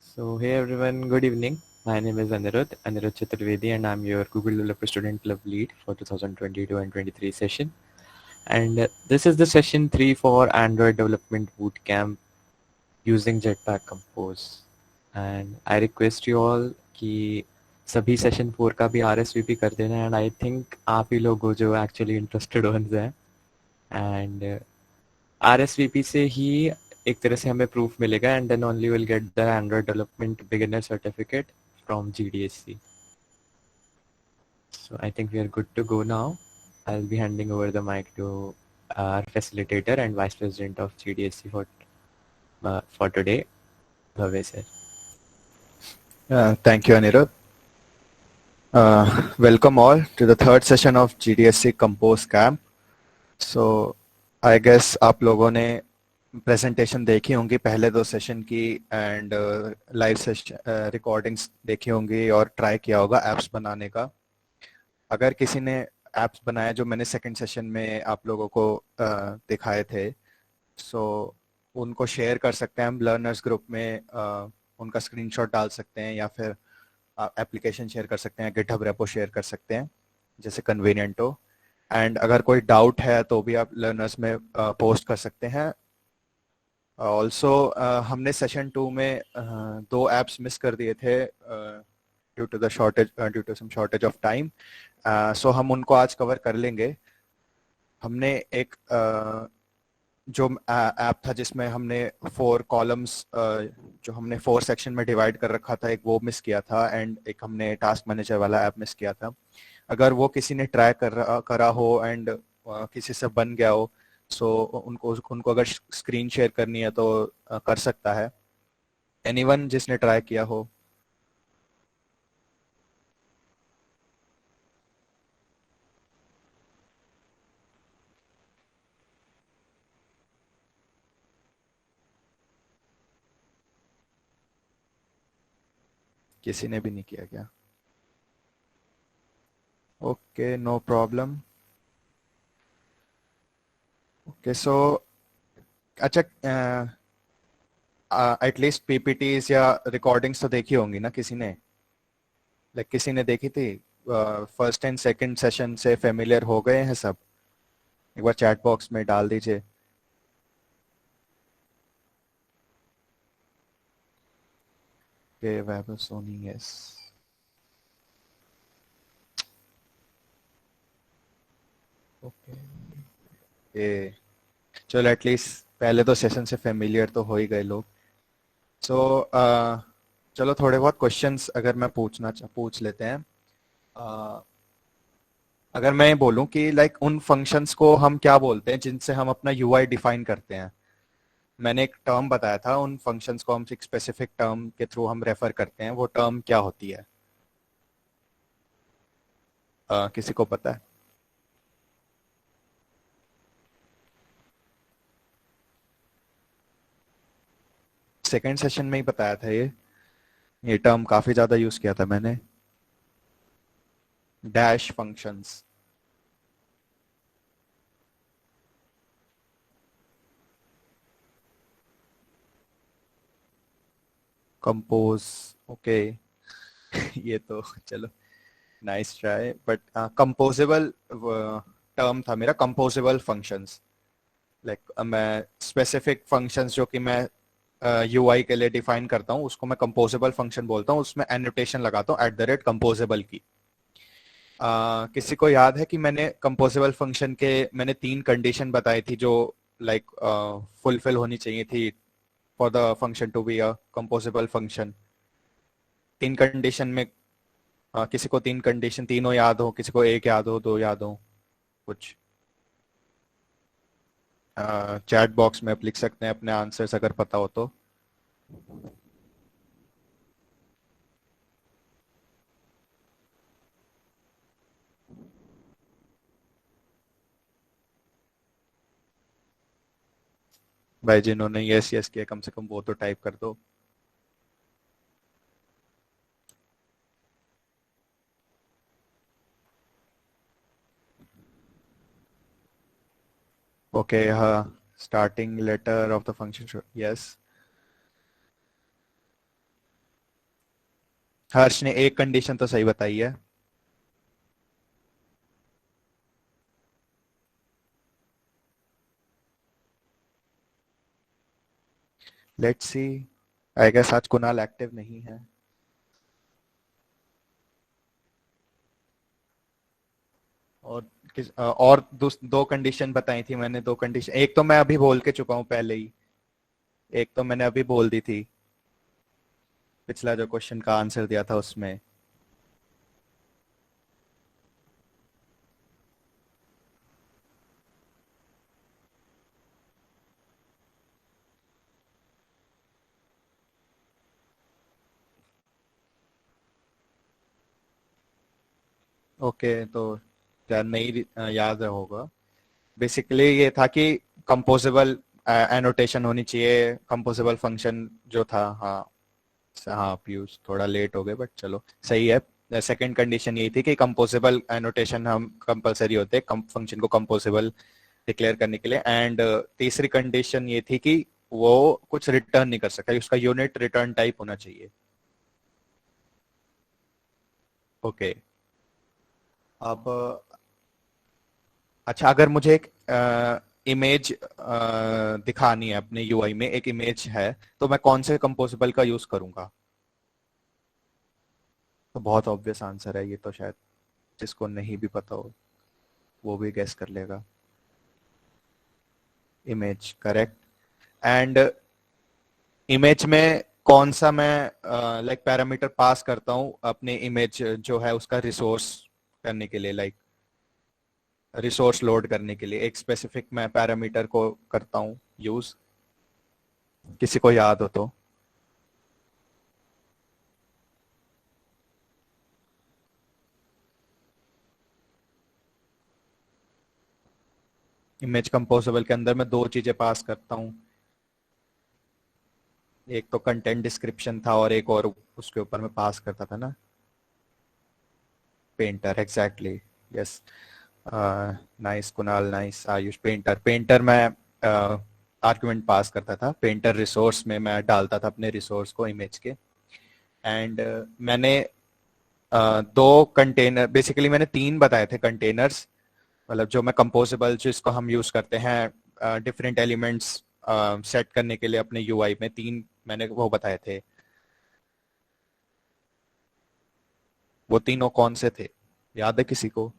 So, hey everyone, good evening. My name is Anirudh Chaturvedi, and I'm your Google Developer Student Club lead for 2022 and 23 session. And this is the session 3 for Android Development Bootcamp using Jetpack Compose. And I request you all कि सभी session 4 का भी RSVP कर देना, and I think आप ही लोग हो जो actually interested ones हैं. And RSVP से ही एक तरह से हमें प्रूफ मिलेगा, and then only we'll get the Android Development Beginner Certificate from GDSC. So I think we are good to go now. I'll be handing over the mic to our facilitator and Vice President of GDSC for today, Bhavya sir. Thank you, Anirudh. Welcome all to the third session of GDSC Compose Camp. So, I guess आप लोगों ने presentation देखी होंगी पहले दो session की, and live session recordings देखी होंगी और try किया होगा apps बनाने का. अगर किसी ने apps बनाया जो मैंने second session में आप लोगों को दिखाए थे, so उनको share कर सकते हैं हम learners group में, उनका screenshot डाल सकते हैं या फिर एप्लीकेशन शेयर कर सकते हैं, गिटहब रेपो शेयर कर सकते हैं जैसे कन्वीनियंट हो. एंड अगर कोई डाउट है तो भी आप लर्नर्स में पोस्ट कर सकते हैं. ऑल्सो हमने सेशन 2 में 2 एप्स मिस कर दिए थे due to some shortage of time. So हम उनको आज कवर कर लेंगे. हमने एक जो ऐप था जिसमें हमने 4 कॉलम्स जो हमने 4 सेक्शन में डिवाइड कर रखा था, एक वो मिस किया था, एंड एक हमने टास्क मैनेजर वाला ऐप मिस किया था. अगर वो किसी ने ट्राई करा हो एंड किसी से बन गया हो, सो उनको अगर स्क्रीन शेयर करनी है तो कर सकता है. एनीवन जिसने ट्राई किया हो? किसी ने भी नहीं किया क्या? Okay, no problem. Okay, so अच्छा, एटलीस्ट पीपीटीज या रिकॉर्डिंग्स तो देखी होंगी ना किसी ने? किसी ने देखी थी? फर्स्ट एंड सेकंड सेशन से फेमिलियर हो गए हैं सब? एक बार चैट बॉक्स में डाल दीजिए. वैभव सोनी, यस. ओके, चलो एटलीस्ट पहले तो सेशन से फेमिलियर तो हो ही गए लोग. सो चलो थोड़े बहुत क्वेश्चंस अगर मैं पूछ लेते हैं. अगर मैं बोलूं कि उन फंक्शंस को हम क्या बोलते हैं जिनसे हम अपना यूआई डिफाइन करते हैं. मैंने एक टर्म बताया था, उन फंक्शंस को हम एक स्पेसिफिक टर्म के थ्रू हम रेफर करते हैं, वो टर्म क्या होती है? किसी को पता है? सेकेंड सेशन में ही बताया था ये टर्म काफी ज्यादा यूज किया था मैंने. Dash functions. कंपोज. ओके. ये तो चलो nice try, but composable term था मेरा, कंपोजेबल फंक्शंस. मैं स्पेसिफिक फंक्शंस जो कि मैं यूआई के लिए डिफाइन करता हूँ उसको मैं कंपोजेबल फंक्शन बोलता हूँ. उसमें एनोटेशन लगाता हूँ @composable की. किसी को याद है कि मैंने कंपोजेबल फंक्शन के मैंने 3 कंडीशन बताई थी जो फुलफिल होनी चाहिए थी for the function to be a composable function. तीन कंडीशन में किसी को तीन कंडीशन तीनों याद हो, किसी को एक याद हो, दो याद हो, कुछ चैट बॉक्स में आप लिख सकते हैं अपने आंसर्स अगर पता हो तो. भाई जिन्होंने यस यस किया कम से कम वो तो टाइप कर दो. ओके हाँ, starting letter of the function. Yes, Harsh ने एक कंडीशन तो सही बताई है. Let's see. आई गेस आज कुणाल एक्टिव नहीं है. और और दो कंडीशन बताई थी मैंने. दो कंडीशन, एक तो मैं अभी बोल के चुका हूं पहले ही. एक तो मैंने अभी बोल दी थी, पिछला जो क्वेश्चन का आंसर दिया था उसमें. ओके तो यार नहीं याद होगा. बेसिकली ये था कि कंपोजेबल एनोटेशन होनी चाहिए. कंपोजेबल फंक्शन जो था. हाँ हाँ पीयूष थोड़ा लेट हो गए बट चलो सही है. सेकंड कंडीशन यही थी कि कंपोजेबल एनोटेशन हम कंपलसरी होते हैं फंक्शन को कंपोजेबल डिक्लेयर करने के लिए. एंड तीसरी कंडीशन ये थी कि वो कुछ रिटर्न नहीं कर सकता, उसका यूनिट रिटर्न टाइप होना चाहिए. ओके अब अच्छा, अगर मुझे एक इमेज दिखानी है अपने यूआई में, एक इमेज है, तो मैं कौन से कंपोजिबल का यूज करूंगा? तो बहुत ऑब्वियस आंसर है ये तो, शायद जिसको नहीं भी पता हो वो भी गेस कर लेगा. Image correct. एंड इमेज में कौन सा मैं लाइक पैरामीटर पास करता हूँ अपने इमेज जो है उसका रिसोर्स करने के लिए, लाइक रिसोर्स लोड करने के लिए एक स्पेसिफिक मैं पैरामीटर को करता हूँ यूज. किसी को याद हो तो. इमेज कंपोजेबल के अंदर मैं दो चीजें पास करता हूँ. एक तो कंटेंट डिस्क्रिप्शन था और एक और उसके ऊपर मैं पास करता था ना, painter. Exactly. Yes. Nice Kunal, nice. Ayush. Painter, painter मैं आर्गुमेंट पास करता था. पेंटर रिसोर्स में मैं डालता था अपने रिसोर्स को इमेज के. एंड मैंने दो कंटेनर, बेसिकली मैंने तीन बताए थे कंटेनर्स, मतलब जो मैं कंपोजेबल जिसको हम यूज करते हैं डिफरेंट एलिमेंट्स सेट करने के लिए अपने यूआई में. तीन मैंने वो बताए थे. वो तीनों कौन से थे, याद है किसी को?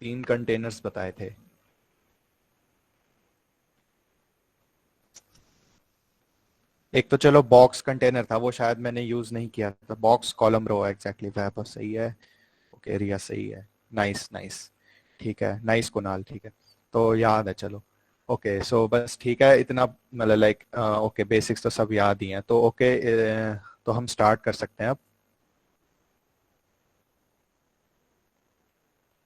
तीन कंटेनर्स बताए थे. एक तो चलो बॉक्स कंटेनर था, वो शायद मैंने यूज नहीं किया था. बॉक्स कॉलम रो, एग्जैक्टली वह सही है. ओके रिया सही है. Nice nice. ठीक है. नाइस कुणाल. ठीक है तो याद है. चलो ओके. सो बस ठीक है इतना, मतलब लाइक ओके बेसिक्स तो सब याद ही हैं तो ओके. तो हम स्टार्ट कर सकते हैं अब.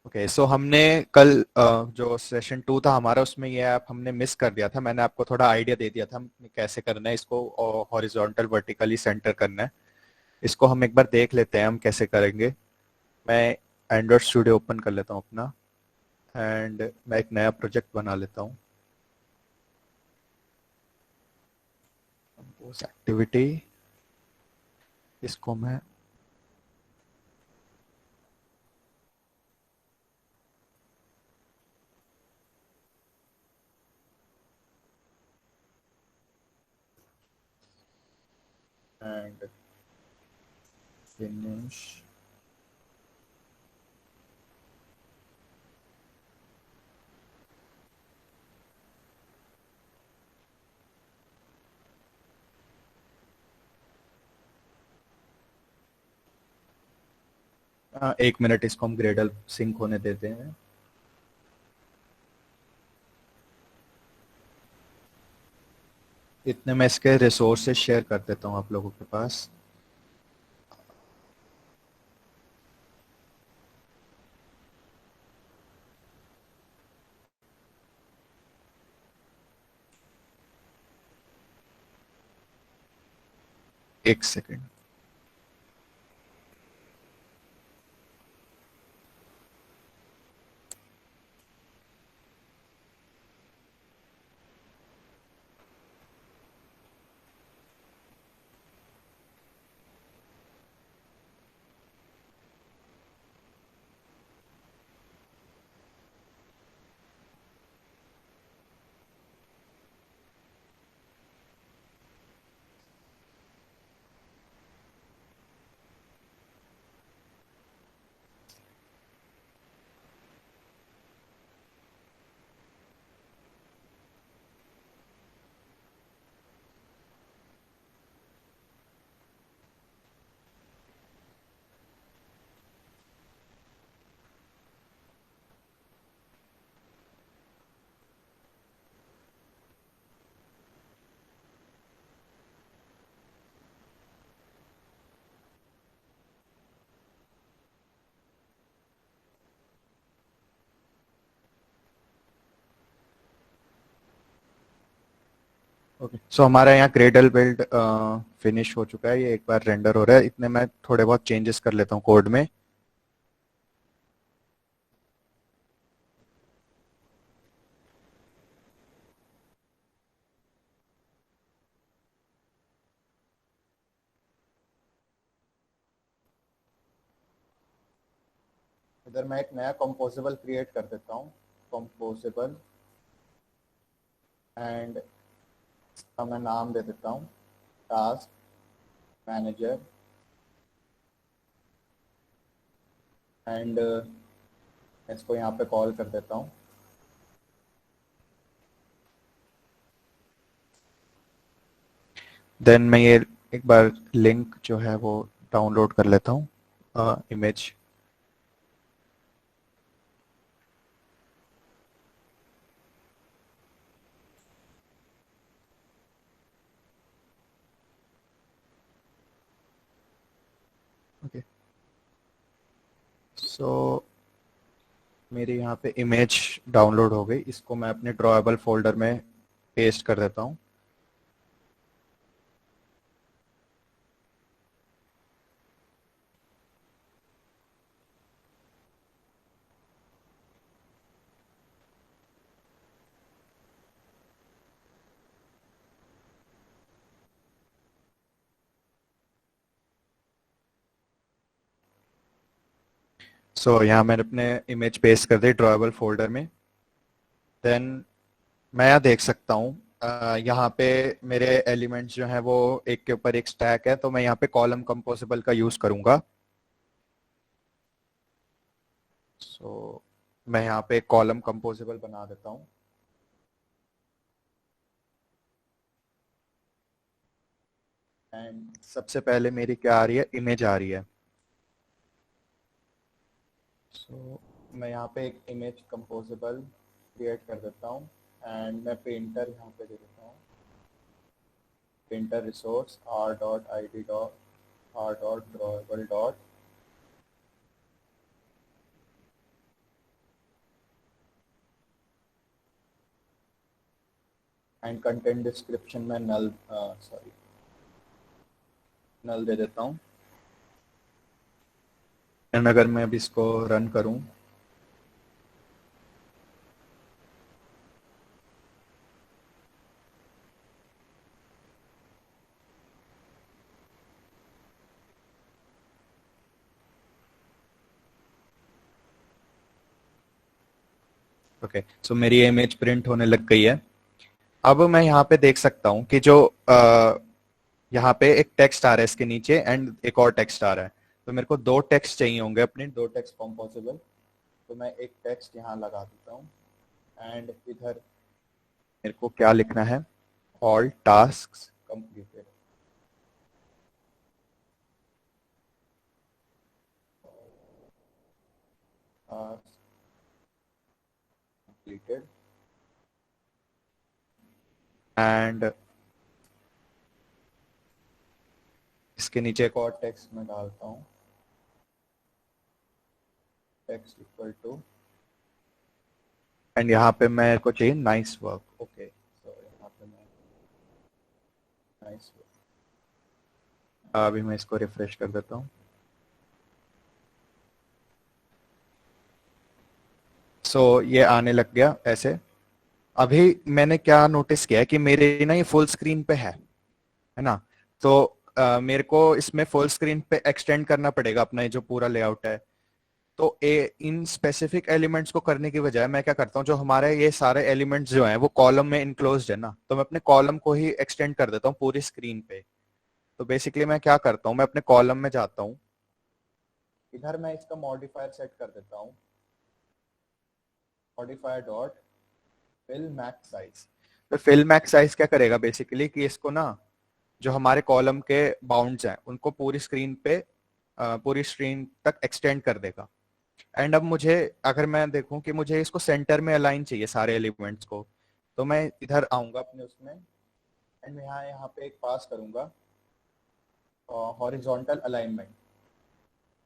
ओके सो हमने कल जो सेशन 2 था हमारा, उसमें ये ऐप हमने मिस कर दिया था. मैंने आपको थोड़ा आइडिया दे दिया था कैसे करना है इसको, हॉरिजॉन्टल वर्टिकली सेंटर करना है इसको. हम एक बार देख लेते हैं हम कैसे करेंगे. मैं एंड्रॉइड स्टूडियो ओपन कर लेता हूँ अपना, एंड मैं एक नया प्रोजेक्ट बना लेता हूँ. उस एक्टिविटी, इसको मैं एंड फिनिश. एक मिनट इसको हम ग्रेडल सिंक होने देते हैं। इतने मैं इसके रिसोर्सेज शेयर कर देता हूँ आप लोगों के पास। एक सेकेंड। ओके, सो हमारा यहाँ ग्रेडल बिल्ड फिनिश हो चुका है। ये एक बार रेंडर हो रहा है। इतने मैं थोड़े बहुत चेंजेस कर लेता हूँ कोड में। इधर मैं एक नया कंपोजिबल क्रिएट कर देता हूँ, कंपोजिबल, एंड इसका मैं नाम दे देता हूँ टास्क मैनेजर, एंड इसको यहाँ पे कॉल कर देता हूँ। देन मैं ये एक बार लिंक जो है वो डाउनलोड कर लेता हूँ, इमेज। ओके, सो मेरे यहाँ पे इमेज डाउनलोड हो गई। इसको मैं अपने ड्रॉएबल फोल्डर में पेस्ट कर देता हूँ। सो यहाँ मैंने अपने इमेज पेस्ट कर दी ड्रॉएबल फोल्डर में। देन मैं यहाँ देख सकता हूँ, यहाँ पे मेरे एलिमेंट्स जो हैं वो एक के ऊपर एक स्टैक है, तो मैं यहाँ पे कॉलम कंपोजिबल का यूज करूंगा। सो मैं यहाँ पे कॉलम कंपोजिबल बना देता हूँ। एंड सबसे पहले मेरी क्या आ रही है, इमेज आ रही है। सो मैं यहाँ पे एक इमेज कंपोजिबल क्रिएट कर देता हूँ, एंड मैं पेंटर यहाँ पे दे देता हूँ, painter resource R dot I D dot R dot drawable dot and content description में नल सॉरी नल दे देता हूँ। एंड अगर मैं अब इसको रन करूँ, ओके, सो मेरी इमेज प्रिंट होने लग गई है। अब मैं यहाँ पे देख सकता हूँ कि जो यहाँ पे एक टेक्स्ट आ रहा है इसके नीचे, एंड एक और टेक्स्ट आ रहा है। तो मेरे को दो टेक्स्ट चाहिए होंगे, अपने दो टेक्स्ट कंपोजिबल। तो मैं एक टेक्स्ट यहाँ लगा देता हूँ, एंड इधर मेरे को क्या लिखना है, all task completed. completed and इसके नीचे एक और टेक्स्ट मैं डालता हूँ, टेक्स्ट इक्वल टू, एंड यहाँ पे मैं को चाहिए नाइस वर्क. ओके, सो यहाँ पे मैं नाइस वर्क. अभी मैं इसको रिफ्रेश कर देता हूँ. सो ये आने लग गया ऐसे. अभी मैंने क्या नोटिस किया कि मेरे ना ये फुल स्क्रीन पे है ना. तो मेरे को इसमें फुल स्क्रीन पे एक्सटेंड करना पड़ेगा अपना ये जो पूरा लेआउट है. तो इन स्पेसिफिक एलिमेंट्स को करने की बजाय मैं क्या करता हूँ, जो हमारे ये सारे एलिमेंट्स जो हैं वो कॉलम में इनक्लोज्ड है ना, तो मैं अपने कॉलम को ही एक्सटेंड कर देता हूँ पूरी स्क्रीन पे. तो बेसिकली मैं क्या करता हूँ, मैं अपने कॉलम में जाता हूँ, इधर मैं इसका मॉडिफायर सेट कर देता हूँ, modifier dot fill max size. तो फिल मैक्स साइज क्या करेगा बेसिकली कि इसको ना जो हमारे कॉलम के बाउंड्स हैं उनको पूरी स्क्रीन पे पूरी स्क्रीन तक एक्सटेंड कर देगा. एंड अब मुझे अगर मैं देखूं कि मुझे इसको सेंटर में अलाइन चाहिए सारे एलिमेंट्स को, तो मैं इधर आऊंगा अपने उसमें एंड यहाँ यहाँ पे एक पास करूंगा horizontal alignment,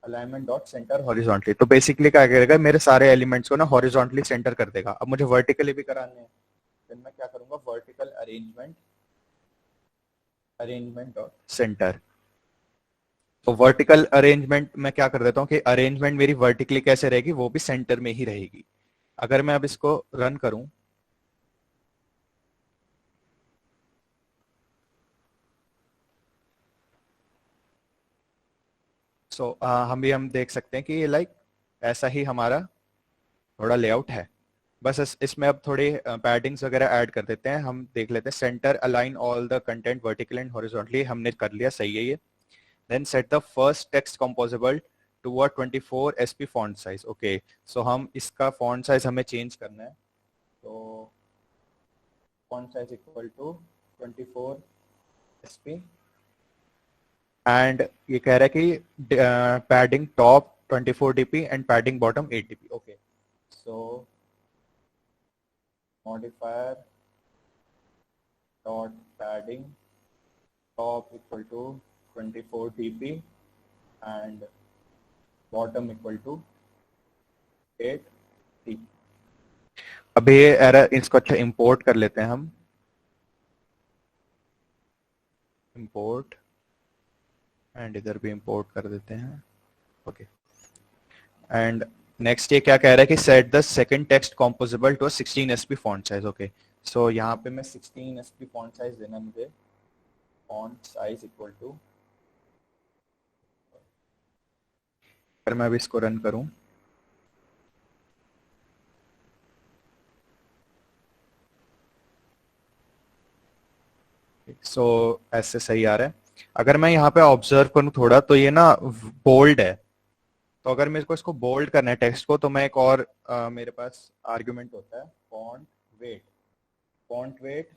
alignment dot centre horizontally. तो बेसिकली क्या करेगा, मेरे सारे एलिमेंट्स को ना हॉरिजॉन्टली सेंटर कर देगा. अब मुझे वर्टिकली भी कराने हैं, फिर मैं क्या करूंगा, vertical arrangement, arrangement dot centre. तो वर्टिकल अरेंजमेंट मैं क्या कर देता हूँ कि अरेंजमेंट मेरी वर्टिकली कैसे रहेगी, वो भी सेंटर में ही रहेगी. अगर मैं अब इसको रन करूं, हम देख सकते हैं कि ये लाइक ऐसा ही हमारा थोड़ा लेआउट है. बस इसमें अब थोड़ी पैडिंग्स वगैरह ऐड कर देते हैं. हम देख लेते हैं, centre align all the content vertically and horizontally हमने कर लिया, सही है ये. Then set the first text composable to a 24 SP font size. Okay, so हम इसका फॉन्ट साइज हमें चेंज करना है. तो font size equal to 24 SP and ये कह रहा है कि padding top 24 DP and padding bottom 8 DP. Okay, so modifier dot padding top equal to 24 DP and bottom equal to 8 DP. अभी ये एरर, इसको अच्छा इंपोर्ट कर लेते हैं हम, इंपोर्ट एंड इधर भी इंपोर्ट कर देते हैं. ओके, एंड नेक्स्ट ये क्या कह रहा है कि set the second text composable to 16 SP font size. Okay, so यहाँ पे मैं 16 SP फॉन्ट साइज देना मुझे. फॉन्ट साइज इक्वल टू, अगर मैं अभी इसको रन करूं, सो ऐसे सही आ रहा है. अगर मैं यहाँ पे ऑब्जर्व करूं थोड़ा, तो ये ना बोल्ड है. तो अगर मेरे को इसको बोल्ड करना है टेक्स्ट को, तो मैं एक और मेरे पास आर्ग्यूमेंट होता है font weight. Font weight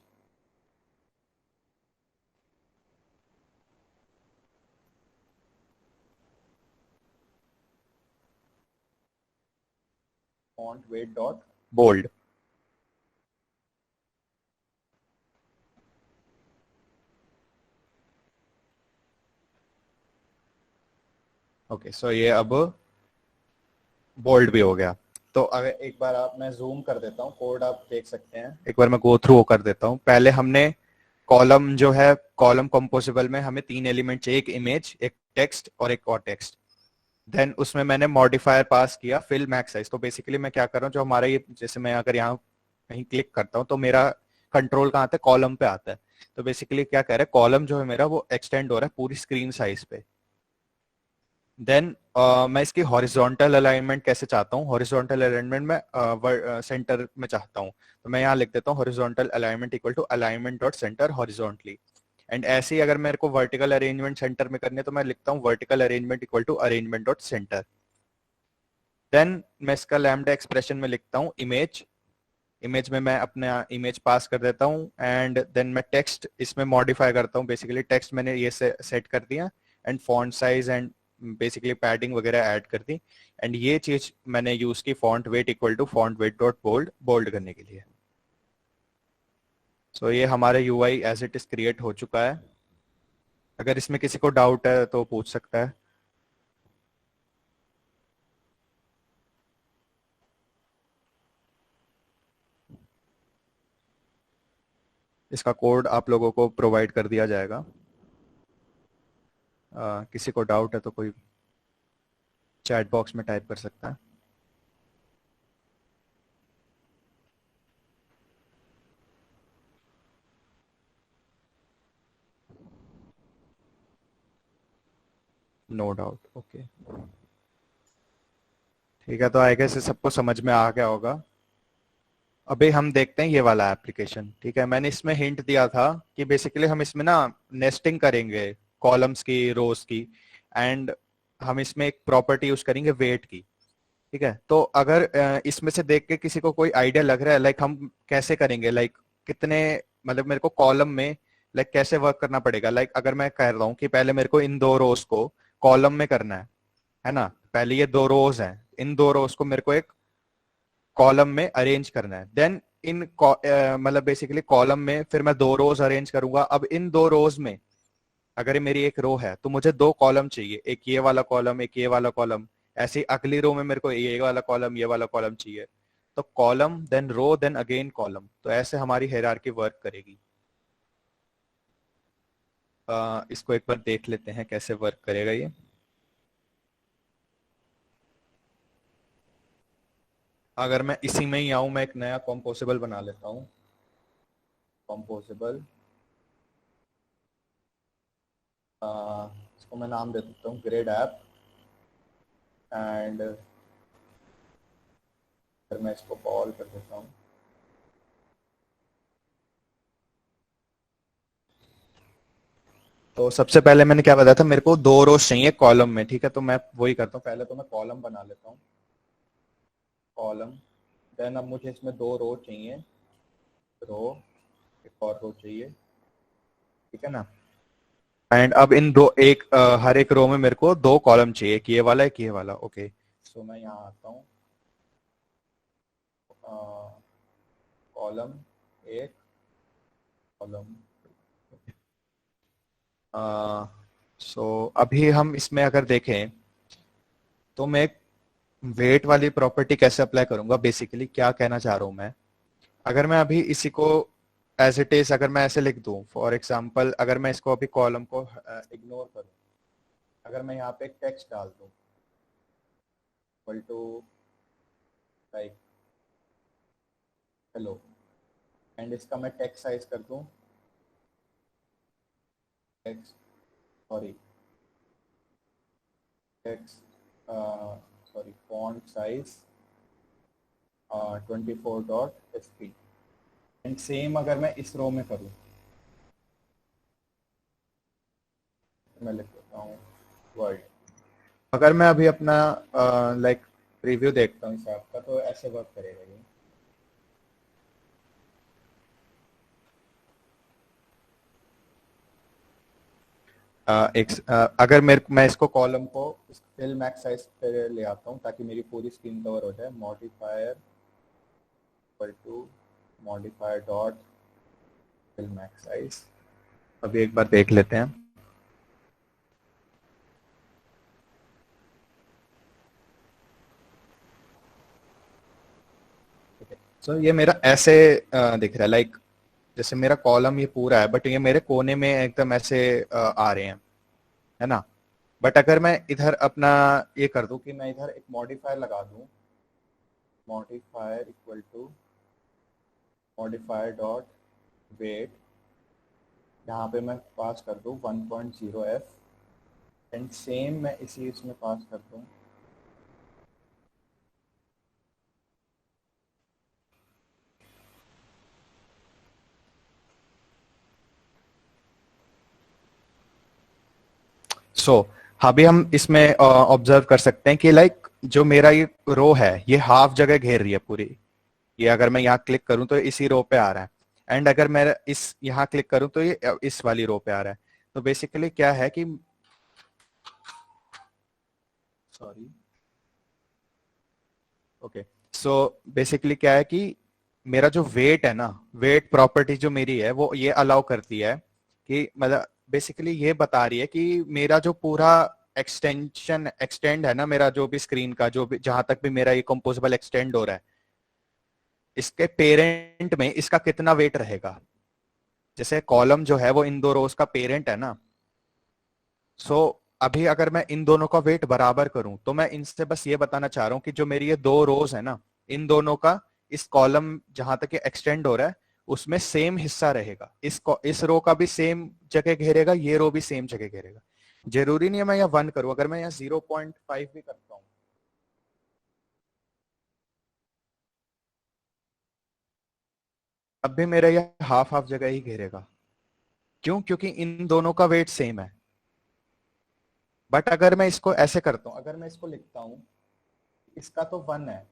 font weight dot bold. Okay, so ये अब बोल्ड भी हो गया. तो अगर एक बार मैं जूम कर देता हूँ, कोड आप देख सकते हैं, एक बार मैं गो थ्रू कर देता हूँ. पहले हमने कॉलम जो है, कॉलम कंपोजिबल में हमें 3 एलिमेंट चाहिए, एक इमेज, एक टेक्स्ट और एक और टेक्स्ट. देन उसमें मैंने मॉडिफायर पास किया फिल मैक्स साइज. तो बेसिकली मैं क्या कर रहा हूँ, जो हमारा ये, जैसे मैं अगर यहाँ कहीं क्लिक करता हूँ तो मेरा कंट्रोल कहाँ आता है, कॉलम पे आता है. तो बेसिकली क्या कह रहा है, कॉलम जो है मेरा वो एक्सटेंड हो रहा है पूरी स्क्रीन साइज पे. देन मैं इसकी हॉरिजॉन्टल अलाइनमेंट कैसे चाहता हूँ, हॉरिजॉन्टल अलाइनमेंट में सेंटर में चाहता हूँ. तो मैं यहाँ लिख देता हूँ horizontal alignment equal to alignment dot centre horizontally. And ऐसे ही अगर मेरे को वर्टिकल अरेंजमेंट सेंटर में करनी है, तो मैं लिखता हूँ vertical arrangement equal to arrangement dot centre. Then मैं इसका लैम्डा एक्सप्रेशन में लिखता हूँ इमेज. इमेज में मैं अपना इमेज पास कर देता हूँ एंड देन मैं टेक्स्ट इसमें मॉडिफाई करता हूँ. बेसिकली टेक्स्ट मैंने ये सेट कर दिया and font size and basically padding वगैरह ऐड कर दी एंड ये चीज मैंने यूज की font weight equal to font weight dot bold bold करने के लिए। सो ये हमारा UI as it is create हो चुका है। अगर इसमें किसी को डाउट है तो पूछ सकता है। इसका कोड आप लोगों को प्रोवाइड कर दिया जाएगा। किसी को डाउट है तो कोई चैट बॉक्स में टाइप कर सकता है। नो डाउट, ओके ठीक है। तो आई गेस सबको समझ में आ गया होगा। अभी हम देखते हैं ये वाला एप्लीकेशन। ठीक है, मैंने इसमें हिंट दिया था कि बेसिकली हम इसमें ना नेस्टिंग करेंगे कॉलम्स की, रोज की, एंड हम इसमें एक प्रॉपर्टी यूज करेंगे वेट की। ठीक है, तो अगर इसमें से देख के किसी को कोई आइडिया लग रहा है लाइक हम कैसे करेंगे, लाइक कितने, मतलब मेरे को कॉलम में लाइक कैसे वर्क करना पड़ेगा। लाइक अगर मैं कह रहा हूँ कि पहले मेरे को इन दो रोज को कॉलम में करना है ना। पहले ये दो रोज हैं, इन दो रोज को मेरे को एक कॉलम में अरेंज करना है। देन इन मतलब बेसिकली कॉलम में फिर मैं दो रोज अरेंज करूंगा। अब इन दो रोज में अगर ये मेरी एक रो है तो मुझे दो कॉलम चाहिए, एक ये वाला कॉलम, एक ये वाला कॉलम। ऐसे ही अगली रो में मेरे को ये वाला कॉलम, ये वाला कॉलम चाहिए। तो कॉलम देन रो देन अगेन कॉलम, तो ऐसे हमारी हायरार्की वर्क करेगी। इसको एक बार देख लेते हैं कैसे वर्क करेगा ये। अगर मैं इसी में ही आऊं, मैं एक नया कॉम्पोसिबल बना लेता हूं। कॉम्पोसिबल, इसको मैं नाम दे देता हूँ ग्रेड ऐप। एंड फिर मैं इसको कॉल कर देता हूँ। तो सबसे पहले मैंने क्या बताया था, मेरे को दो रोज चाहिए कॉलम में। ठीक है, तो मैं वही करता हूँ। पहले तो मैं कॉलम बना लेता हूँ, कॉलम। देन अब मुझे इसमें दो रो चाहिए, रो, एक और रो चाहिए। ठीक है ना। एंड अब इन दो एक हर एक रो में मेरे को दो कॉलम चाहिए, एक ये वाला, एक ये वाला। ओके, सो मैं यहाँ आता हूँ, कॉलम एक, कॉलम। सो अभी हम इसमें अगर देखें तो मैं वेट वाली प्रॉपर्टी कैसे अप्लाई करूंगा। बेसिकली क्या कहना चाह रहा हूं मैं, अगर मैं अभी इसी को एज इट इज अगर मैं ऐसे लिख दूं, फॉर एग्जांपल अगर मैं इसको अभी कॉलम को इग्नोर करूं, अगर मैं यहाँ पे एक टेक्स्ट डाल दूं equal to like hello, and इसका मैं टेक्स्ट साइज कर दूं, text, sorry text, sorry font size 24.sp। And same अगर मैं इस रो में करूं, मैं लिख देता हूँ वर्ड। अगर मैं अभी अपना लाइक रिव्यू देखता हूँ इस ऐप का, तो ऐसे वर्क करेगा ये। अगर मैं इसको कॉलम को फिल मैक्स साइज पे ले आता हूँ ताकि मेरी पूरी स्क्रीन कवर हो जाए। Modifier equal to modifier dot fill max size. अभी एक बार देख लेते हैं। सो ये मेरा ऐसे दिख रहा है, लाइक जैसे मेरा कॉलम ये पूरा है बट ये मेरे कोने में एकदम ऐसे आ रहे हैं, है ना। बट अगर मैं इधर अपना ये कर दूं कि मैं इधर एक मॉडिफायर लगा दूं, modifier equal to modifier dot weight, यहाँ पे मैं पास कर दूं 1.0f। एंड सेम मैं इसी इसमें पास कर दूं अभी हम इसमें ऑब्जर्व कर सकते हैं कि लाइक जो मेरा ये रो है ये हाफ जगह घेर रही है पूरी। ये अगर मैं यहाँ क्लिक करूं तो इसी रो पे आ रहा है। एंड अगर मैं इस यहाँ क्लिक करूं तो ये इस वाली रो पे आ रहा है। तो बेसिकली क्या है कि सॉरी, ओके। सो बेसिकली क्या है कि मेरा जो वेट है ना, वेट प्रॉपर्टी जो मेरी है वो ये अलाउ करती है कि मतलब बेसिकली ये बता रही है कि मेरा जो पूरा एक्सटेंड है ना, मेरा जो भी स्क्रीन का जो भी जहां तक भी मेरा ये कंपोजेबल एक्सटेंड हो रहा है, इसके पेरेंट में इसका कितना वेट रहेगा। जैसे कॉलम जो है वो इन दो रोज का पेरेंट है ना। सो अभी अगर मैं इन दोनों का वेट बराबर करूं तो मैं इनसे बस ये बताना चाह रहा हूं कि जो मेरी ये दो रोज है ना, इन दोनों का इस कॉलम जहां तक ये एक्सटेंड हो रहा है उसमें सेम हिस्सा रहेगा। इस रो का भी सेम जगह घेरेगा, ये रो भी सेम जगह घेरेगा। जरूरी नहीं है मैं यहाँ 1 करूं, अगर मैं यहाँ 0.5 भी करता हूँ अब भी मेरा ये हाफ हाफ जगह ही घेरेगा। क्यों? क्योंकि इन दोनों का वेट सेम है। बट अगर मैं इसको ऐसे करता हूं, अगर मैं इसको लिखता हूं, इसका तो 1 है,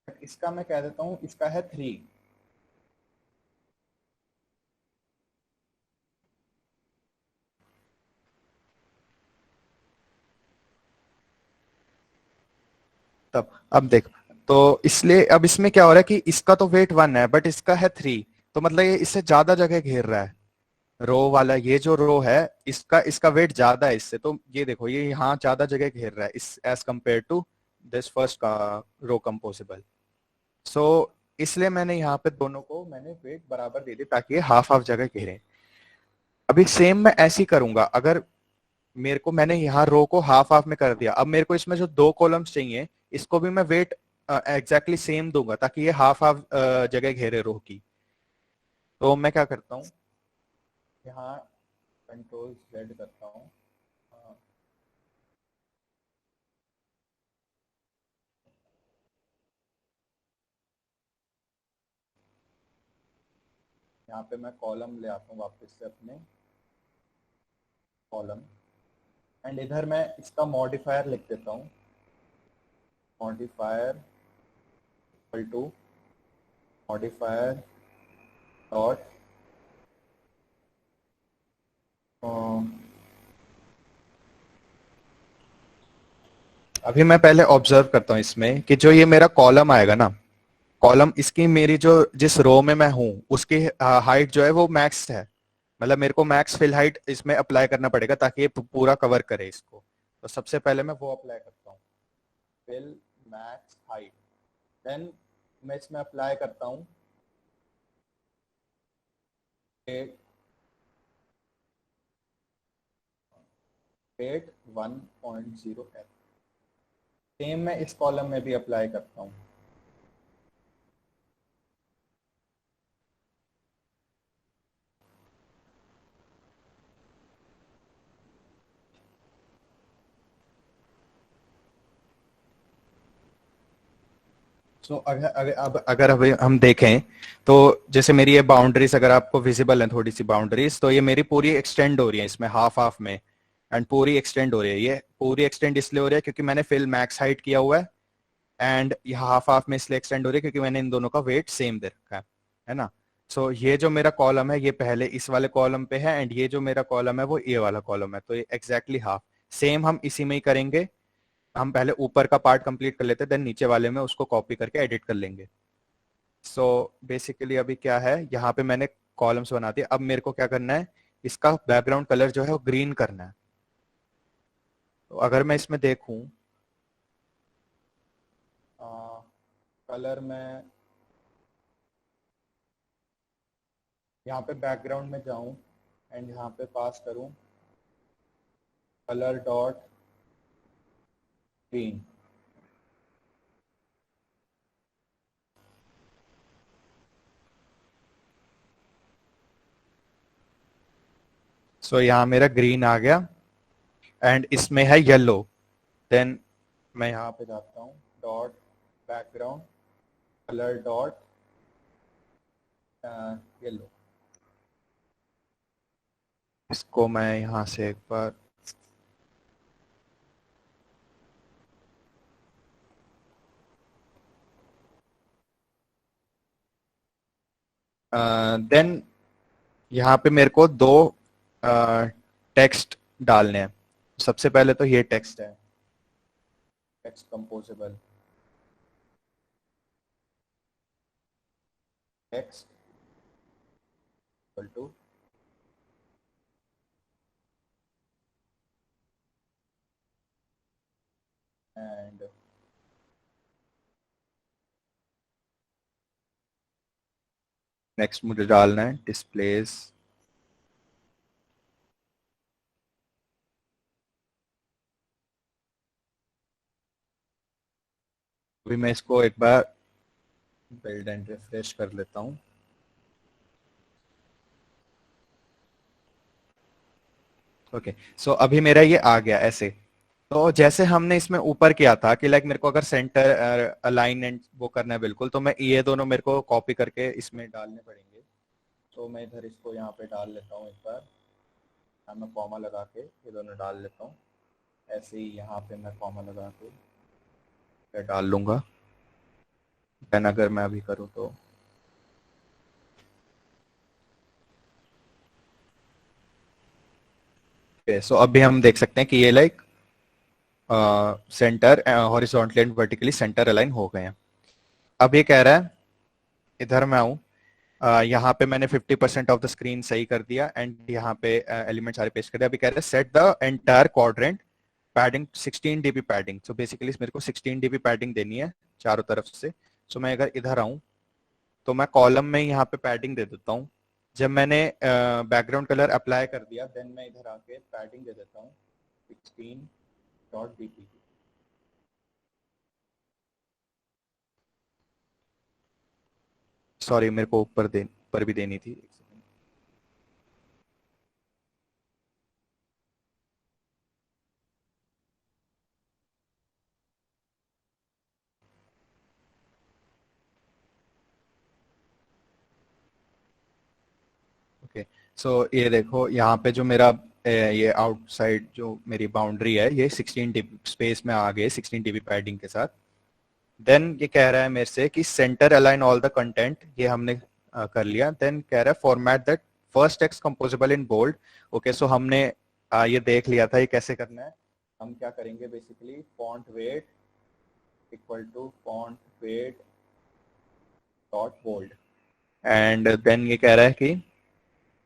बट इसका मैं कह देता हूं इसका है 3। तब अब देख, तो इसलिए अब इसमें क्या हो रहा है कि इसका तो वेट 1 है बट इसका है 3, तो मतलब ये इससे ज्यादा जगह घेर रहा है। रो वाला ये जो रो है, इसका इसका वेट ज्यादा है इससे, तो ये देखो ये यहाँ ज्यादा जगह घेर रहा है इस as compare to this first का रो कंपोजिबल। सो इसलिए मैंने यहाँ पे दोनों को मैंने वेट बराबर दे दी ताकि ये हाफ हाफ जगह घेरे। अभी सेम मैं ऐसे ही करूंगा, अगर मेरे को मैंने यहाँ रो को हाफ हाफ में कर दिया, अब मेरे को इसमें जो दो कॉलम्स चाहिए इसको भी मैं वेट एग्जैक्टली सेम दूंगा ताकि ये हाफ हाफ जगह घेरे रो की। तो मैं क्या करता हूँ, यहाँ कंट्रोल जेड करता हूँ। यहाँ पे मैं कॉलम ले आता हूँ वापस से अपने कॉलम, एंड इधर मैं इसका मॉडिफायर लिख देता हूँ, modifier equal to modifier dot अभी मैं पहले ऑब्जर्व करता हूँ इसमें कि जो ये मेरा कॉलम आएगा ना, कॉलम इसकी मेरी जो जिस रो में मैं हूँ उसकी हाइट जो है वो मैक्स है। मतलब मेरे को मैक्स फिल हाइट इसमें अप्लाई करना पड़ेगा ताकि ये पूरा कवर करे इसको। तो सबसे पहले मैं वो अप्लाई करता हूँ, फिल मैक्स हाइट। देन मैं इसमें अप्लाई करता हूँ वेट 1.0 है। सेम मैं इस कॉलम में भी अप्लाई करता हूँ। सो अगर अभी हम देखें तो जैसे मेरी ये बाउंड्रीज अगर आपको विजिबल है थोड़ी सी बाउंड्रीज, तो ये मेरी पूरी एक्सटेंड हो रही है इसमें हाफ हाफ में, एंड पूरी एक्सटेंड हो रही है। ये पूरी एक्सटेंड इसलिए हो रही है क्योंकि मैंने फिल मैक्स हाइट किया हुआ है, एंड ये हाफ हाफ में इसलिए एक्सटेंड हो रही है क्योंकि मैंने इन दोनों का वेट सेम दे रखा है ना। सो ये जो मेरा कॉलम है ये पहले इस वाले कॉलम पे है, एंड ये जो मेरा कॉलम है वो ये वाला कॉलम है, तो ये एग्जैक्टली हाफ। सेम हम इसी में ही करेंगे, हम पहले ऊपर का पार्ट कंप्लीट कर लेते हैं, देन नीचे वाले में उसको कॉपी करके एडिट कर लेंगे। सो बेसिकली अभी क्या है, यहाँ पे मैंने कॉलम्स बना दिए। अब मेरे को क्या करना है, इसका बैकग्राउंड कलर जो है वो ग्रीन करना है। तो अगर मैं इसमें देखूं, कलर में यहाँ पे बैकग्राउंड में जाऊं एंड यहाँ पे पास करूं कलर डॉट ग्रीन। सो यहाँ मेरा ग्रीन आ गया, एंड इसमें है येलो। देन मैं यहाँ पे जाता हूँ dot background colour dot yellow. इसको मैं यहाँ से एक बार देन यहाँ पे मेरे को दो टेक्स्ट डालने हैं। सबसे पहले तो ये टेक्स्ट है, text composable, text equal to and next मुझे डालना है डिस्प्लेस अभी मैं इसको एक बार बिल्ड एंड रिफ्रेश कर लेता हूँ। ओके, सो अभी मेरा ये आ गया ऐसे। तो जैसे हमने इसमें ऊपर किया था कि लाइक मेरे को अगर सेंटर अलाइन एंड वो करना है बिल्कुल, तो मैं ये दोनों मेरे को कॉपी करके इसमें डालने पड़ेंगे। तो मैं इधर इसको यहाँ पे डाल लेता हूँ एक बार, यहाँ मैं कॉमा लगा के ये दोनों डाल लेता हूँ। ऐसे ही यहाँ पे मैं कॉमा लगा के ये डाल लूंगा। देन अगर मैं अभी करूँ तो सो अभी हम देख सकते हैं कि ये like centre horizontally and vertically centre align हो गए हैं। अब ये कह रहा है, इधर मैं आऊँ, यहाँ पे मैंने 50% ऑफ द स्क्रीन सही कर दिया एंड यहाँ पे एलिमेंट सारे पेस्ट कर दिया। अभी कह रहे हैं set the entire quadrant padding 16 dB padding. So basically मेरे को 16 dB पैडिंग देनी है चारों तरफ से। सो मैं अगर इधर आऊँ तो मैं कॉलम में यहाँ पे पैडिंग दे देता हूँ। जब मैंने बैकग्राउंड कलर अप्लाई कर दिया देन मैं इधर आके पैडिंग दे देता हूँ 16.dp। सॉरी, मेरे को ऊपर भी देनी थी। ओके, सो ये देखो यहाँ पे जो मेरा ये आउटसाइड जो मेरी बाउंड्री है ये 16 dB स्पेस में आ गए 16 dB पैडिंग के साथ। देन ये कह रहा है मेरे से कि centre align all the content, ये हमने कर लिया। देन कह रहा है format that first text composable in bold. Okay, so हमने ये देख लिया था ये कैसे करना है। हम क्या करेंगे basically, font weight equal to font weight dot bold and then ये कह रहा है कि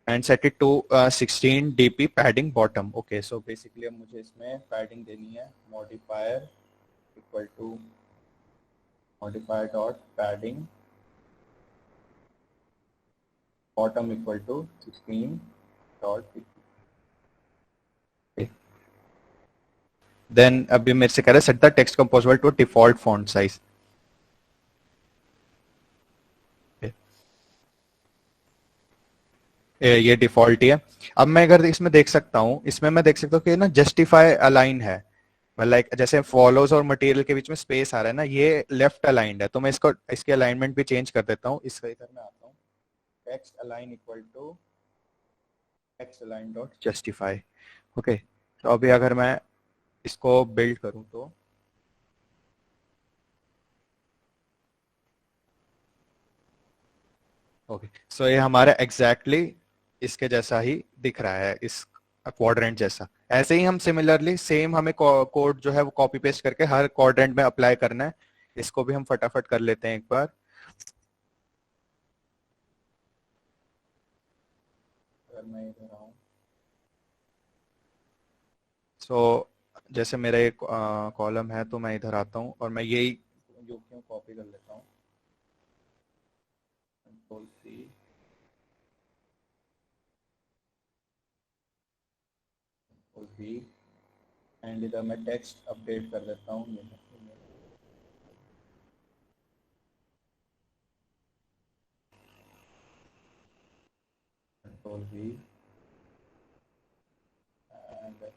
and set it to 16 dp padding bottom. Okay, so basically अब मुझे इसमें पैडिंग देनी है modifier equal to modifier dot padding bottom equal to 16 dot. Then अभी मेरे से कह रहा है set the text composable to default font size. ये डिफॉल्ट ही है। अब मैं अगर इसमें देख सकता हूँ, इसमें मैं देख सकता हूँ कि ना जस्टिफाई अलाइन है, लाइक जैसे फॉलोज और मटेरियल के बीच में स्पेस आ रहा है ना, ये लेफ्ट अलाइंड है। तो मैं इसको इसके अलाइनमेंट भी चेंज कर देता हूँ। इसका इधर मैं आता हूँ, text align equal to text align dot justify. Okay, तो अभी अगर मैं इसको बिल्ड करूँ तो ओके, सो ये हमारा एग्जैक्टली इसके जैसा ही दिख रहा है, इस क्वाड्रेंट जैसा। ऐसे ही हम सिमिलरली सेम हमें कोड जो है वो कॉपी पेस्ट करके हर क्वाड्रेंट में अप्लाई करना है। इसको भी हम फटाफट कर लेते हैं एक बार। अगर मैं इधर आऊँ सो जैसे मेरा एक कॉलम है तो मैं इधर आता हूँ और मैं यही जो क्यों कॉपी कर लेता हूँ, control C, control V and इधर मैं टेक्स्ट अपडेट कर देता हूँ। Control V and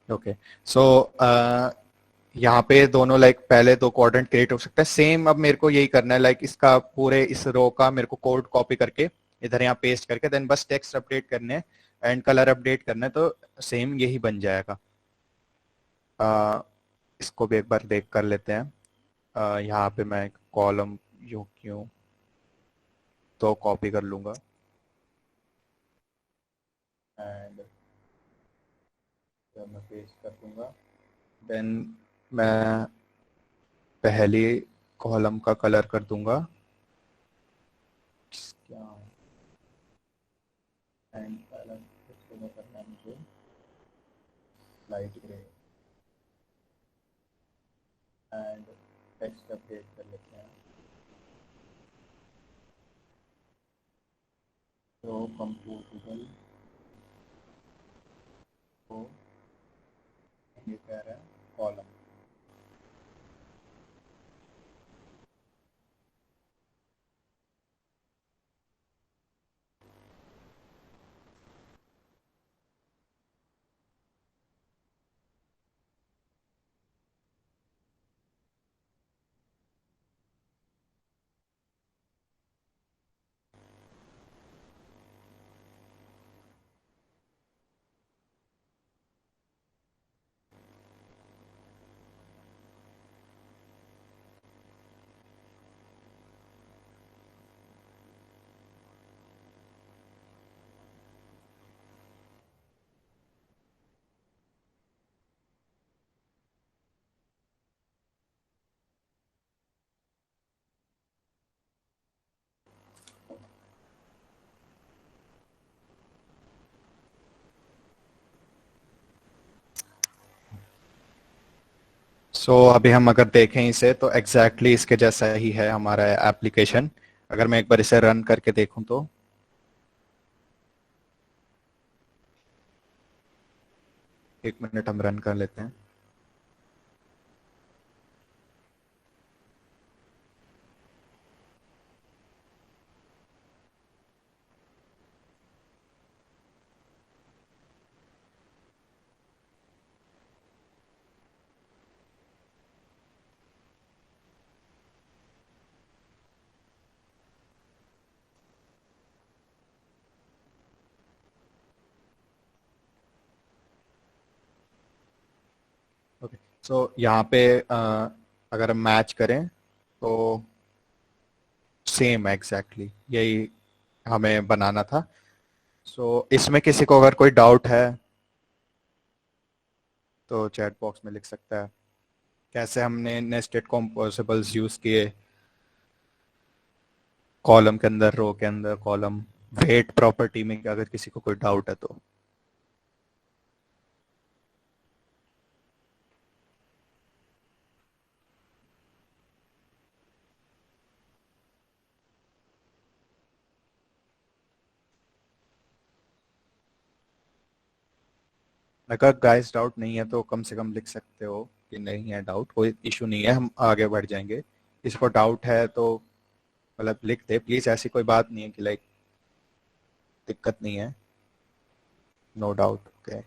okay, so यहाँ पे दोनों लाइक पहले दो क्वाड्रेंट क्रिएट हो सकता है सेम। अब मेरे को यही करना है, लाइक इसका पूरे इस रो का मेरे को कोड कॉपी करके इधर यहाँ पेस्ट करके देन बस टेक्स्ट अपडेट करने हैं एंड कलर अपडेट करना है, तो सेम यही बन जाएगा। अ, इसको भी एक बार देख कर लेते हैं। यहाँ पे मैं कॉलम यूं क्यों तो कॉपी कर लूंगा एंड मैं पेस्ट कर दूंगा। देन मैं पहली कॉलम का कलर कर दूंगा क्या, एंड पहला इसको मैं करना है मुझे light grey and text update कर लेते हैं। तो कंपोजिबल को ये कह रहा है कॉलम। अभी हम अगर देखें इसे तो एग्जैक्टली इसके जैसा ही है हमारा एप्लीकेशन। अगर मैं एक बार इसे रन करके देखूं तो एक मिनट हम रन कर लेते हैं। ओके, यहाँ पे अगर हम मैच करें तो सेम एग्जैक्टली यही हमें बनाना था। इसमें किसी को अगर कोई डाउट है तो चैट बॉक्स में लिख सकता है। कैसे हमने नेस्टेड कॉम्पोजिबल्स यूज किए, कॉलम के अंदर रो के अंदर कॉलम, वेट प्रॉपर्टी में अगर किसी को कोई डाउट है तो। अगर गाइस डाउट नहीं है तो कम से कम लिख सकते हो कि नहीं है डाउट, कोई इशू नहीं है, हम आगे बढ़ जाएंगे। इसको डाउट है तो मतलब लिख दे प्लीज, ऐसी कोई बात नहीं है कि लाइक दिक्कत नहीं है। No doubt. ओके,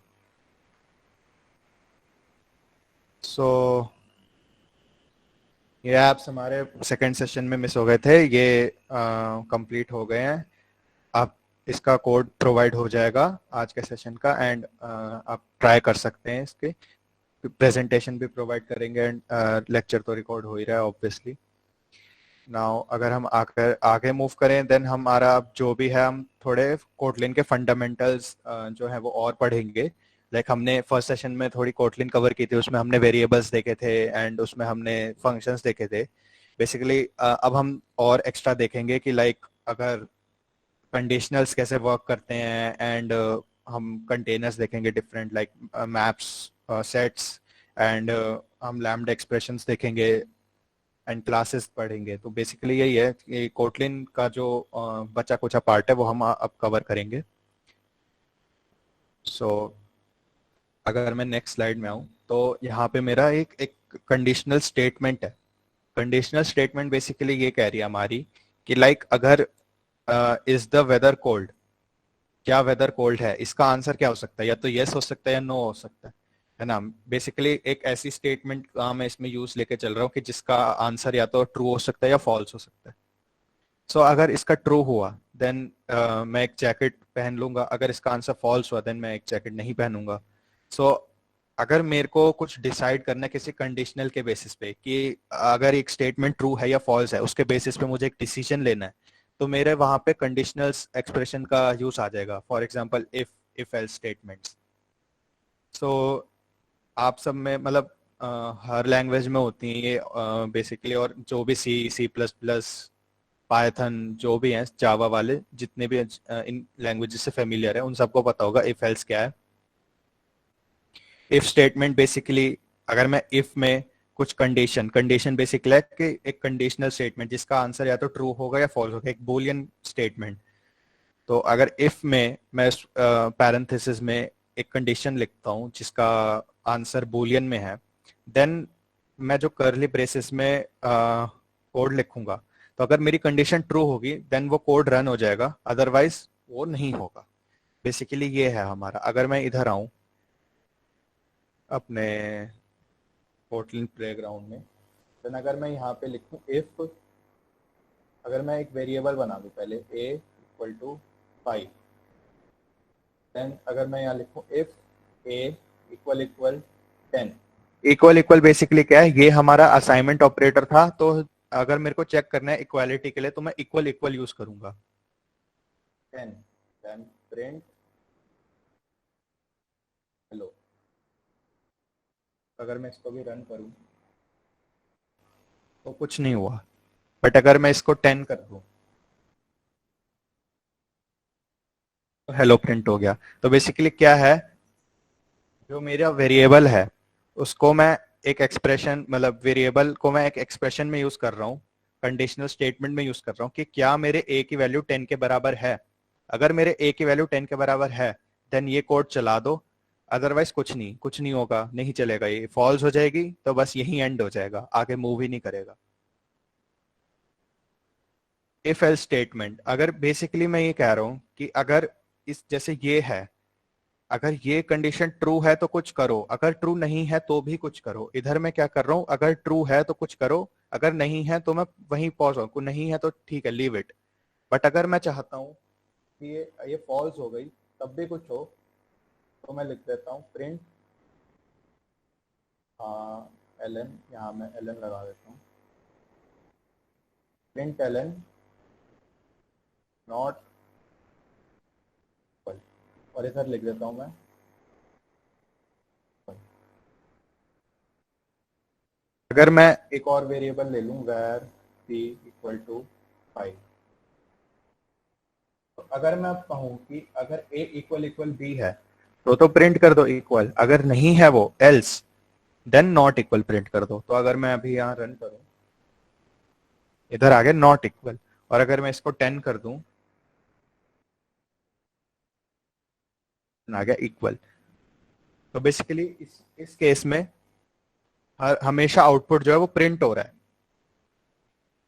सो ये ऐप्स हमारे सेकंड सेशन में मिस हो गए थे, ये कंप्लीट हो गए हैं। आप इसका कोड प्रोवाइड हो जाएगा आज के सेशन का एंड आप ट्राई कर सकते हैं। इसके प्रेजेंटेशन भी प्रोवाइड करेंगे एंड लेक्चर तो रिकॉर्ड हो ही रहा है ऑब्वियसली। नाउ अगर हम आकर आगे मूव करें देन हमारा अब जो भी है हम थोड़े कोटलिन के फंडामेंटल्स जो है वो और पढ़ेंगे। लाइक हमने फर्स्ट सेशन में थोड़ी कोटलिन कवर की थी, उसमें हमने वेरिएबल्स देखे थे एंड उसमें हमने फंक्शंस देखे थे बेसिकली। अब हम और एक्स्ट्रा देखेंगे कि लाइक अगर कंडीशनल्स कैसे वर्क करते हैं एंड हम कंटेनर्स देखेंगे different like maps, sets and हम लैम्डा एक्सप्रेशंस देखेंगे एंड क्लासेस पढ़ेंगे। तो बेसिकली यही है कि कोटलिन का जो बचा कुचा पार्ट है वो हम अब कवर करेंगे। सो अगर मैं नेक्स्ट स्लाइड में आऊँ तो यहाँ पे मेरा एक एक कंडीशनल स्टेटमेंट है। कंडीशनल स्टेटमेंट बेसिकली ये कह रही है हमारी कि लाइक अगर इज द वेदर कोल्ड, क्या वेदर कोल्ड है, इसका आंसर क्या हो सकता है, या तो यस हो सकता है या नो हो सकता है। है ना। बेसिकली एक ऐसी स्टेटमेंट का मैं इसमें यूज लेके चल रहा हूँ कि जिसका आंसर या तो ट्रू हो सकता है या फॉल्स हो सकता है। सो अगर इसका ट्रू हुआ देन मैं एक जैकेट पहन लूंगा, अगर इसका आंसर फॉल्स हुआ देन मैं एक जैकेट नहीं पहनूंगा। सो अगर मेरे को कुछ डिसाइड करना है किसी कंडीशनल के बेसिस पे कि अगर एक स्टेटमेंट ट्रू है या फॉल्स है, उसके बेसिस पे मुझे एक डिसीजन लेना है, तो मेरे वहां पे कंडीशनल एक्सप्रेशन का यूज आ जाएगा। For example if else statements. So आप सब में मतलब हर लैंग्वेज में होती हैं ये बेसिकली, और जो भी सी प्लस प्लस, पाइथन, जो भी हैं जावा वाले जितने भी इन लैंग्वेजेस से फेमिलियर है उन सबको पता होगा इफ एल्स क्या है। इफ स्टेटमेंट बेसिकली, अगर मैं इफ में कुछ कंडीशन कंडीशन बेसिकली है कि एक कंडीशनल स्टेटमेंट जिसका आंसर या तो ट्रू होगा या फॉल्स होगा, एक बूलियन स्टेटमेंट। तो अगर इफ में मैं पैरेंथेसिस में एक कंडीशन लिखता हूँ जिसका आंसर बूलियन में है, देन मैं जो कर्ली ब्रेसेस में कोड लिखूंगा, तो अगर मेरी कंडीशन ट्रू होगी देन वो कोड रन हो जाएगा, अदरवाइज वो नहीं होगा। बेसिकली ये है हमारा। अगर मैं इधर आऊं अपने कोटलिन प्लेग्राउंड में, देन अगर मैं यहाँ पे लिखूं इफ, अगर मैं एक वेरिएबल बना दूं पहले a इक्वल टू 5, देन अगर मैं यहाँ लिखूं if a equal equal 10, equal equal basically क्या है, ये हमारा असाइनमेंट ऑपरेटर था। तो अगर मेरे को चेक करना है इक्वालिटी के लिए तो मैं इक्वल इक्वल यूज करूंगा 10, देन प्रिंट हेलो। अगर मैं इसको भी रन करूं तो कुछ नहीं हुआ, बट अगर मैं इसको 10 कर दूं तो हेलो प्रिंट हो गया। तो बेसिकली क्या है, जो मेरा वेरिएबल है उसको मैं एक एक्सप्रेशन, मतलब वेरिएबल को मैं एक एक्सप्रेशन में यूज कर रहा हूँ, कंडीशनल स्टेटमेंट में यूज कर रहा हूँ कि क्या मेरे a की वैल्यू 10 के बराबर है। अगर मेरे a की वैल्यू 10 के बराबर है देन ये कोड चला दो, अदरवाइज कुछ नहीं होगा, नहीं चलेगा। ये फॉल्स हो जाएगी तो बस यही एंड हो जाएगा, आगे मूव ही नहीं करेगा। इफ एल्स स्टेटमेंट, अगर बेसिकली मैं ये कह रहा हूँ कि अगर इस जैसे ये है, अगर ये कंडीशन ट्रू है तो कुछ करो, अगर ट्रू नहीं है तो भी कुछ करो। इधर मैं क्या कर रहा हूँ, अगर ट्रू है तो कुछ करो, अगर नहीं है तो मैं वहीं पॉज हूँ, नहीं है तो ठीक है लीव इट। बट अगर मैं चाहता हूँ कि ये फॉल्स हो गई तब भी कुछ हो, तो मैं लिख देता हूँ प्रिंट एलन, यहाँ मैं एलन लगा देता हूँ, प्रिंट एलन नॉट इक्वल, और इधर लिख देता हूँ मैं equal। अगर मैं एक और वेरिएबल ले लूँ वैर p इक्वल टू 5, तो अगर मैं अब कहूँ कि अगर a इक्वल इक्वल b है तो प्रिंट कर दो इक्वल, अगर नहीं है वो else then not equal print कर दो। तो अगर मैं अभी यहाँ रन करूँ, इधर आ गया नॉट इक्वल, और अगर मैं इसको 10 कर दूं आ गया इक्वल। तो बेसिकली इस केस में हमेशा आउटपुट जो है वो प्रिंट हो रहा है,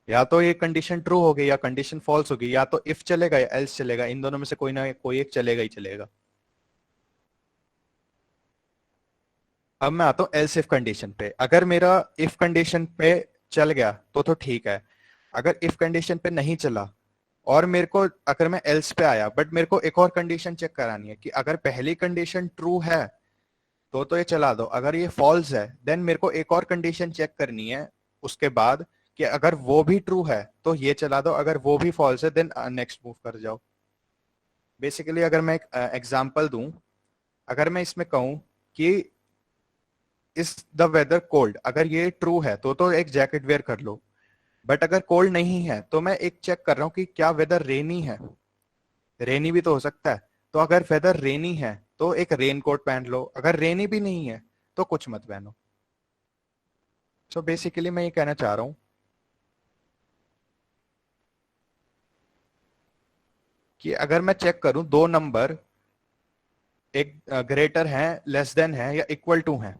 या तो ये कंडीशन ट्रू होगी या कंडीशन फॉल्स होगी, या तो इफ चलेगा या एल्स चलेगा, इन दोनों में से कोई ना कोई एक चलेगा ही चलेगा। अब मैं आता हूँ एल्स इफ कंडीशन पे। अगर मेरा इफ कंडीशन पे चल गया तो ठीक है, अगर इफ कंडीशन पे नहीं चला और मेरे को, अगर मैं एल्स पे आया बट मेरे को एक और कंडीशन चेक करानी है कि अगर पहली कंडीशन ट्रू है तो ये चला दो, अगर ये फॉल्स है देन मेरे को एक और कंडीशन चेक करनी है उसके बाद कि अगर वो भी ट्रू है तो ये चला दो, अगर वो भी फॉल्स है देन नेक्स्ट मूव कर जाओ। बेसिकली अगर मैं एक एग्जांपल दूं, अगर मैं इसमें कहूं कि इस द वेदर कोल्ड, अगर ये ट्रू है तो एक जैकेट वेयर कर लो, बट अगर कोल्ड नहीं है तो मैं एक चेक कर रहा हूँ कि क्या वेदर रेनी है, रेनी भी तो हो सकता है। तो अगर वेदर रेनी है तो एक रेन कोट पहन लो, अगर रेनी भी नहीं है तो कुछ मत पहनो। सो बेसिकली मैं ये कहना चाह रहा हूँ कि अगर मैं चेक करूं दो नंबर एक ग्रेटर है, लेस देन है या इक्वल टू है,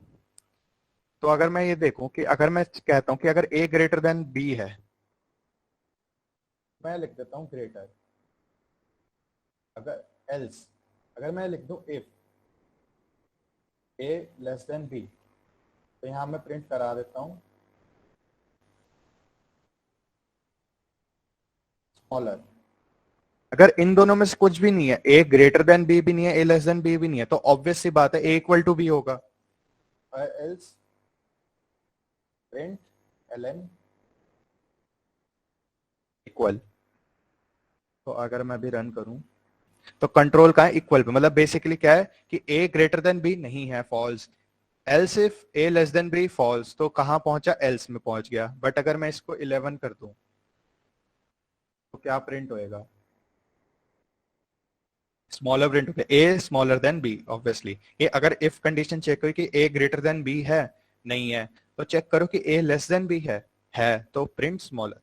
तो अगर मैं ये देखूं कि अगर मैं कहता हूं कि अगर a ग्रेटर देन b है, मैं लिख देता हूं ग्रेटर। अगर एल्स, अगर मैं लिख दूं if A less than B, तो यहाँ मैं प्रिंट करा देता हूँ स्मॉलर। अगर इन दोनों में से कुछ भी नहीं है, ए ग्रेटर देन बी भी नहीं है, ए लेस देन बी भी नहीं है, तो ऑब्वियस सी बात है ए इक्वल टू बी होगा। Else print ln equal. तो अगर मैं भी रन करूं तो कंट्रोल का है इक्वल पे, मतलब बेसिकली क्या है कि ए ग्रेटर देन बी नहीं है, false. Else if A less than B false, तो कहां पहुंचा, एल्स में पहुंच गया। बट अगर मैं इसको 11 कर दूं तो क्या प्रिंट होएगा, स्मॉलर प्रिंट होगा, a smaller than B obviously. ये अगर इफ कंडीशन चेक हुई कि ए ग्रेटर देन बी है, नहीं है, तो चेक करो कि ए लेस देन बी है तो प्रिंट स्मॉलर।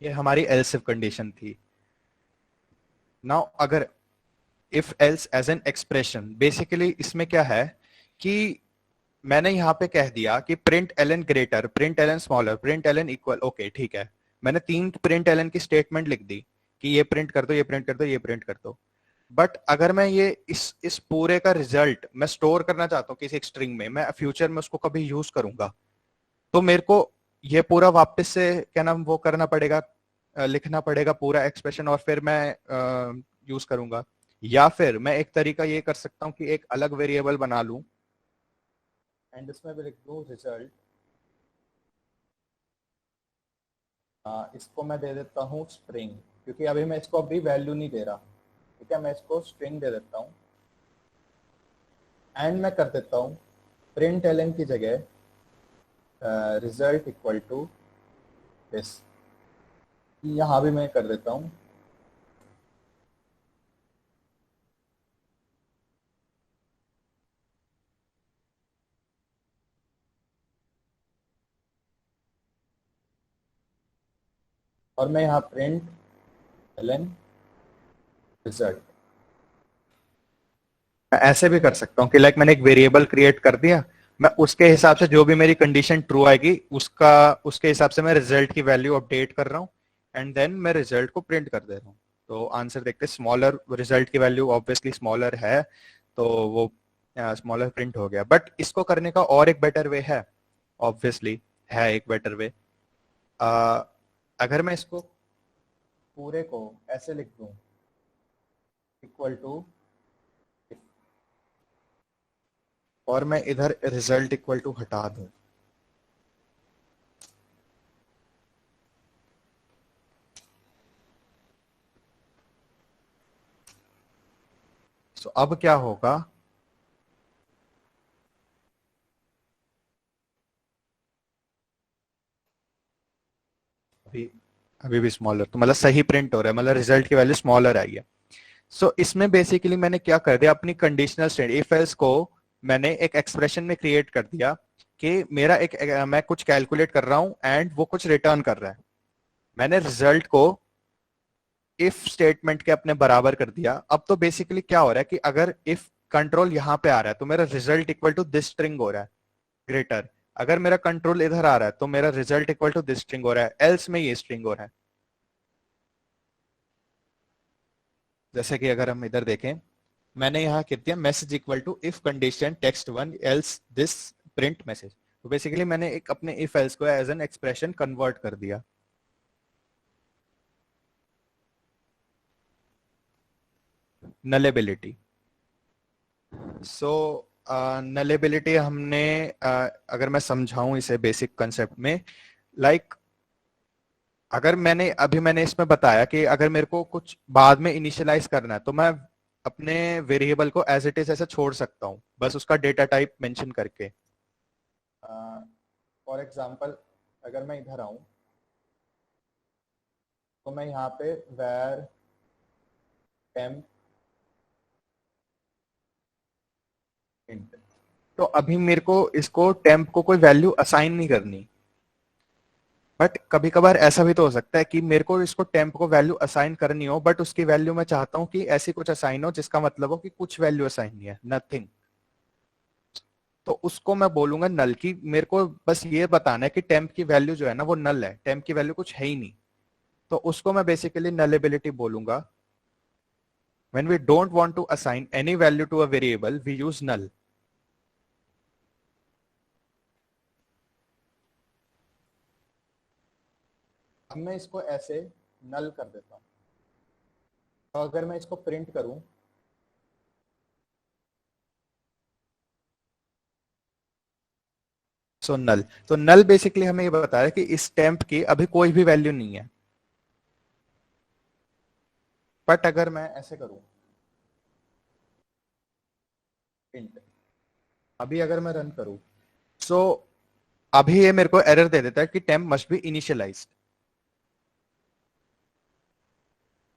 ये हमारी एल्स इफ कंडीशन थी। नाउ अगर if else as an expression, basically इसमें क्या है कि मैंने यहां पे कह दिया कि print ln greater, print ln smaller, print ln equal. Okay ठीक है, मैंने 3 प्रिंट एलन की स्टेटमेंट लिख दी कि ये प्रिंट कर दो, ये प्रिंट कर दो, ये प्रिंट कर दो। बट अगर मैं ये इस पूरे का रिजल्ट मैं स्टोर करना चाहता हूँ किसी एक स्ट्रिंग में, मैं फ्यूचर में उसको कभी यूज करूंगा, तो मेरे को ये पूरा वापस से क्या नाम वो करना पड़ेगा, लिखना पड़ेगा पूरा एक्सप्रेशन, और फिर मैं यूज करूंगा। या फिर मैं एक तरीका ये कर सकता हूँ कि एक अलग वेरिएबल बना लूं एंड इसमें भी लिख दूं रिजल्ट। इसको मैं दे देता हूँ स्ट्रिंग, क्योंकि अभी मैं इसको अभी वैल्यू नहीं दे रहा। ठीक है, मैं इसको स्ट्रिंग दे देता हूँ एंड मैं कर देता हूँ प्रिंट एलन की जगह रिजल्ट इक्वल टू दिस। यहाँ भी मैं कर देता हूँ और मैं यहाँ प्रिंट एलन रिजल्ट। मैं ऐसे भी कर सकता हूँ कि लाइक मैंने एक वेरिएबल क्रिएट कर दिया, मैं उसके हिसाब से जो भी मेरी कंडीशन ट्रू आएगी उसका उसके हिसाब से मैं रिजल्ट की वैल्यू अपडेट कर रहा हूँ एंड देन मैं रिजल्ट को प्रिंट कर दे रहा हूँ। तो आंसर देखते हैं, स्मॉलर रिजल्ट की वैल्यू ऑब्वियसली स्मॉलर है, तो वो स्मॉलर प्रिंट हो गया। बट इसको करने का और एक बेटर वे है, ऑब्वियसली है एक बेटर वे। अगर मैं इसको पूरे को ऐसे लिख दूं इक्वल टू, और मैं इधर रिजल्ट इक्वल टू हटा दूं, तो अब क्या होगा, अभी अभी भी स्मॉलर, तो मतलब सही प्रिंट हो रहा है, मतलब रिजल्ट की वैल्यू स्मॉलर आई है। सो इसमें बेसिकली मैंने क्या कर दिया, अपनी कंडीशनल स्टेटमेंट इफ एल्स को मैंने एक एक्सप्रेशन में क्रिएट कर दिया कि मेरा मैं कुछ कैलकुलेट कर रहा हूं एंड वो कुछ रिटर्न कर रहा है। मैंने रिजल्ट को इफ स्टेटमेंट के अपने बराबर कर दिया। अब तो बेसिकली क्या हो रहा है कि अगर इफ कंट्रोल यहां पे आ रहा है तो मेरा result equal to this string हो रहा है ग्रेटर। अगर मेरा कंट्रोल इधर आ रहा है तो मेरा result equal to this string हो रहा है, एल्स में ये स्ट्रिंग हो रहा है। जैसे कि अगर हम इधर देखें, मैंने यहाँ कर दिया message equal to if condition text one else this print message. तो बेसिकली मैंने एक अपने इफ एल्स को एज एन एक्सप्रेशन कन्वर्ट कर दिया। नलेबिलिटी, सो नलेबिलिटी हमने अगर मैं समझाऊं इसे बेसिक कंसेप्ट में, लाइक अगर मैंने इसमें बताया कि अगर मेरे को कुछ बाद में इनिशियलाइज करना है तो मैं अपने वेरिएबल को एज इट इज ऐसे छोड़ सकता हूँ, बस उसका डेटा टाइप मेंशन करके। फॉर एग्जांपल अगर मैं इधर आऊं तो मैं यहाँ पे where temp int, तो अभी मेरे को इसको टेम्प को कोई वैल्यू असाइन नहीं करनी। बट कभी कभार ऐसा भी तो हो सकता है कि मेरे को इसको टेम्प को वैल्यू असाइन करनी हो, बट उसकी वैल्यू मैं चाहता हूँ कि ऐसी कुछ असाइन हो जिसका मतलब हो कि कुछ वैल्यू असाइन नहीं है, नथिंग। तो उसको मैं बोलूंगा नल की, मेरे को बस ये बताना है कि टेम्प की वैल्यू जो है ना वो नल है, टेम्प की वैल्यू कुछ है ही नहीं, तो उसको मैं बेसिकली नलेबिलिटी बोलूंगा। When we don't want to assign any value to a variable, we use null. अब मैं इसको ऐसे null कर देता हूं, तो अगर मैं इसको प्रिंट करूं, सो नल, तो नल बेसिकली हमें ये बता रहा है कि इस टेम्प की अभी कोई भी वैल्यू नहीं है। बट अगर मैं ऐसे करूं प्रिंट, अभी अगर मैं रन करूं, सो अभी ये मेरे को एरर दे देता है कि टेम्प मस्ट बी इनिशियलाइज्ड।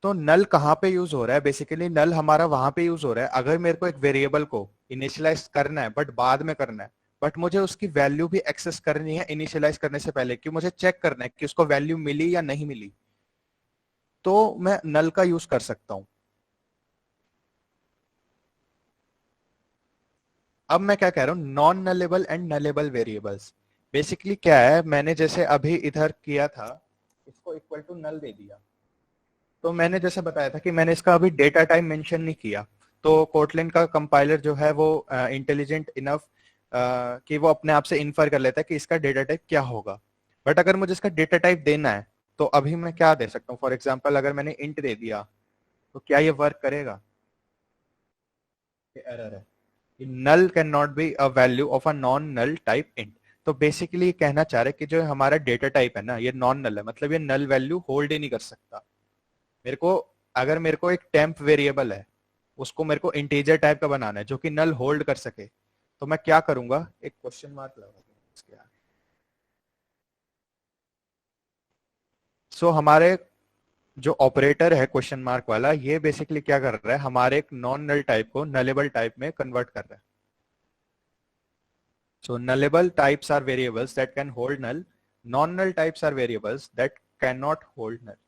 तो नल कहां पे यूज हो रहा है? बेसिकली नल हमारा वहां पे यूज हो रहा है अगर मेरे को एक वेरिएबल को इनिशियलाइज करना है, बट बाद में करना है, बट मुझे उसकी वैल्यू भी एक्सेस करनी है इनिशियलाइज करने से पहले, कि मुझे चेक करना है कि उसको वैल्यू मिली या नहीं मिली, तो मैं नल का यूज कर सकता हूं। अब मैं क्या कह रहा हूं, non nullable and nullable variables. Basically क्या है, मैंने जैसे अभी इधर किया था, इसको इक्वल टू नल दे दिया, तो मैंने जैसे बताया था कि मैंने इसका अभी डेटा टाइप मेंशन नहीं किया, तो कोटलिन का कंपाइलर जो है वो इंटेलिजेंट इनफ कि वो अपने आप से इन्फर कर लेता है कि इसका डेटा टाइप क्या होगा। बट अगर मुझे इसका डेटा टाइप देना है, तो अभी मैं क्या दे सकता हूँ? फॉर एग्जाम्पल अगर मैंने इंट दे दिया, तो क्या ये वर्क करेगा? ये एरर है, null can not be a value of a non null type int. तो बेसिकली कहना चाह रहे कि जो हमारा डेटा टाइप है ना, ये नॉन नल है, मतलब ये नल वैल्यू होल्ड ही नहीं कर सकता। मेरे को, अगर मेरे को एक टेम्प वेरिएबल है, उसको मेरे को इंटीजर टाइप का बनाना है जो कि नल होल्ड कर सके, तो मैं क्या करूंगा, एक क्वेश्चन मार्क लगा दूंगा इसके आगे। सो हमारे जो ऑपरेटर है क्वेश्चन मार्क वाला, ये बेसिकली क्या कर रहा है, हमारे एक नॉन नल टाइप को नलेबल टाइप में कन्वर्ट कर रहा है। सो nullable types are variables that can hold null. Non-null types are variables that cannot hold null.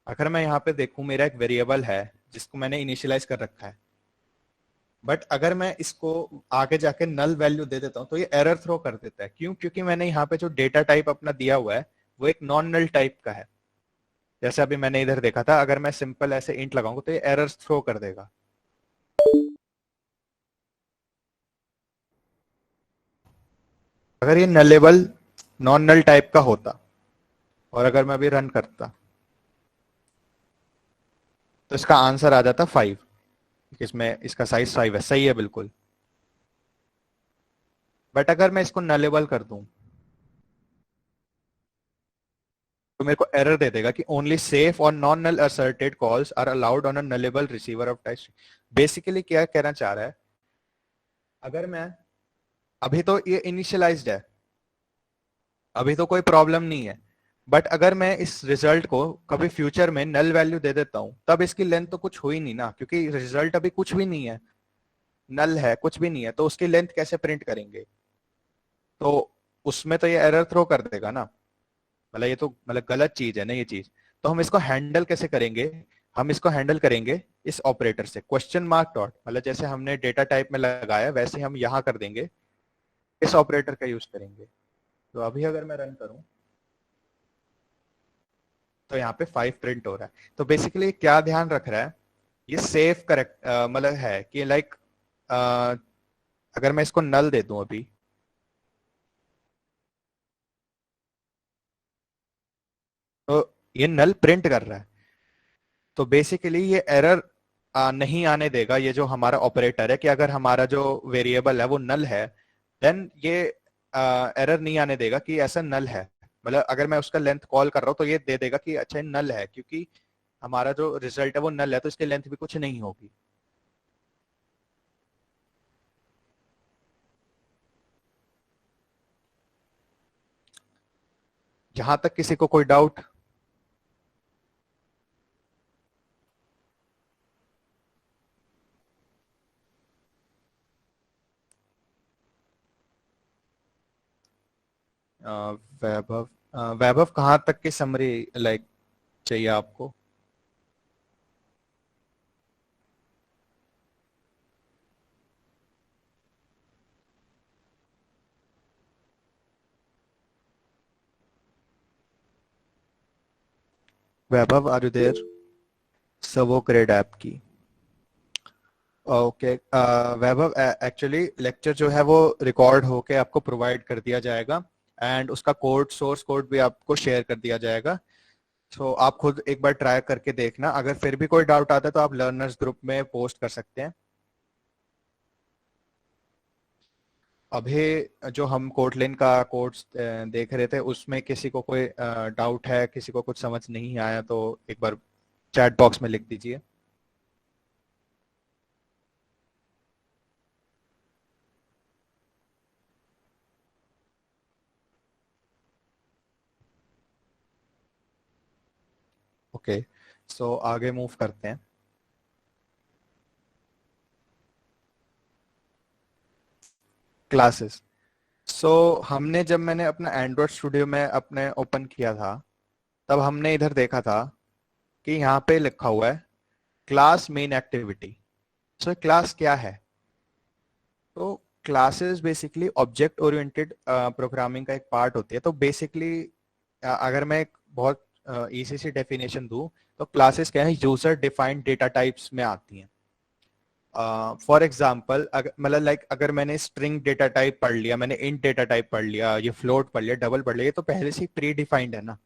अगर मैं यहाँ पे देखूं, मेरा एक वेरिएबल है जिसको मैंने इनिशियलाइज कर रखा है, बट अगर मैं इसको आगे जाके नल वैल्यू दे देता हूं, तो ये एरर थ्रो कर देता है। क्यों? क्योंकि मैंने यहाँ पे जो डेटा टाइप अपना दिया हुआ है वो एक नॉन नल टाइप का है। जैसे अभी मैंने इधर देखा था, अगर मैं सिंपल ऐसे इंट लगाऊंगा तो ये एरर्स थ्रो कर देगा। अगर ये नलेबल नॉन नल टाइप का होता और अगर मैं अभी रन करता, तो इसका आंसर आ जाता 5। इसमें इसका साइज 5 है, सही है बिल्कुल। बट अगर मैं इसको नलेबल कर दूं, तो मेरे को एरर दे देगा कि ओनली सेफ और non null asserted calls are allowed on a nullable receiver of text. Basically क्या कहना चाह रहा है, अगर मैं, अभी तो ये इनिशियलाइज्ड है, अभी तो कोई प्रॉब्लम नहीं है, बट अगर मैं इस रिजल्ट को कभी फ्यूचर में नल वैल्यू दे देता हूं, तब इसकी लेंथ तो कुछ हुई नहीं ना, क्योंकि रिजल्ट अभी कुछ भी नहीं है, नल है, कुछ भी नहीं है, तो उसकी लेंथ कैसे प्रिंट करेंगे? तो उसमें तो ये एरर थ्रो कर देगा ना। मतलब ये तो मतलब गलत चीज है ना ये चीज। तो हम इसको हैंडल कैसे करेंगे? हम इसको हैंडल करेंगे इस ऑपरेटर से, क्वेश्चन मार्क डॉट, मतलब जैसे हमने डेटा टाइप में लगाया वैसे हम यहां कर देंगे, इस ऑपरेटर का यूज करेंगे। तो अभी अगर मैं रन करूं, तो यहाँ पे 5 प्रिंट हो रहा है। तो बेसिकली क्या ध्यान रख रहा है, ये सेफ करेक्ट मतलब है कि लाइक अगर मैं इसको नल दे दूं अभी, तो ये नल प्रिंट कर रहा है। तो बेसिकली ये एरर नहीं आने देगा, ये जो हमारा ऑपरेटर है, कि अगर हमारा जो वेरिएबल है वो नल है, देन ये एरर नहीं आने देगा कि ऐसा नल है। मतलब अगर मैं उसका लेंथ कॉल कर रहा हूँ, तो ये दे देगा कि अच्छा नल है, क्योंकि हमारा जो रिजल्ट है वो नल है, तो इसकी लेंथ भी कुछ नहीं होगी। जहां तक किसी को कोई डाउट? वैभव, वैभव कहाँ तक की समरी लाइक चाहिए आपको? Vaibhav, are you there? सर्वो ग्रेड ऐप की। ओके वैभव, एक्चुअली लेक्चर जो है वो रिकॉर्ड होके आपको प्रोवाइड कर दिया जाएगा एंड उसका कोड, सोर्स कोड भी आपको शेयर कर दिया जाएगा। सो आप खुद एक बार ट्राई करके देखना, अगर फिर भी कोई डाउट आता है तो आप लर्नर्स ग्रुप में पोस्ट कर सकते हैं। अभी जो हम कोटलिन का कोड्स देख रहे थे उसमें किसी को कोई डाउट है, किसी को कुछ समझ नहीं आया तो एक बार चैट बॉक्स में लिख दीजिए। ओके, सो आगे मूव करते हैं। क्लासेस। सो हमने जब मैंने अपना एंड्रॉइड स्टूडियो में अपने ओपन किया था तब हमने इधर देखा था कि यहाँ पे लिखा हुआ है class main activity. So class क्या है? तो classes basically object oriented programming का एक पार्ट होती है। तो बेसिकली अगर मैं एक बहुत इजी सी डेफिनेशन दूं तो क्लासेस क्या है, यूजर डिफाइंड डेटा टाइप्स में आती हैं। फॉर एग्जाम्पल मतलब लाइक अगर मैंने स्ट्रिंग डेटा टाइप पढ़ लिया, मैंने इंट डेटा टाइप पढ़ लिया, ये फ्लोट पढ़ लिया, डबल पढ़ लिया, ये तो पहले से ही प्री डिफाइंड है ना।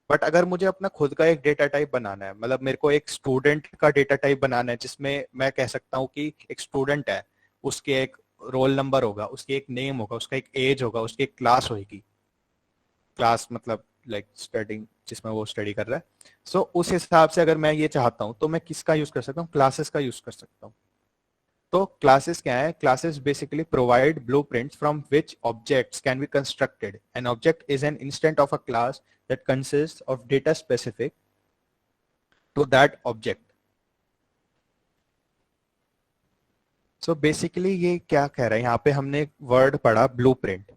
बट अगर मुझे अपना खुद का एक डेटा टाइप बनाना है, मतलब मेरे को एक स्टूडेंट का डेटा टाइप बनाना है जिसमें मैं कह सकता हूँ कि एक स्टूडेंट है, उसके एक रोल नंबर होगा, उसकी एक नेम होगा, उसका एक एज होगा, उसकी एक क्लास होगी। क्लास मतलब लाइक स्टडिंग, जिसमें वो स्टडी कर रहा है। सो उस हिसाब से अगर मैं ये चाहता हूँ तो मैं किसका यूज कर सकता हूँ? क्लासेस का यूज कर सकता हूँ। तो क्लासेस क्या है? Classes basically provide blueprints from which objects can be constructed. An object is an instant of a class that consists of data specific to that object. So basically ये क्या कह रहा है यहाँ पे? हमने एक वर्ड पढ़ा blueprint,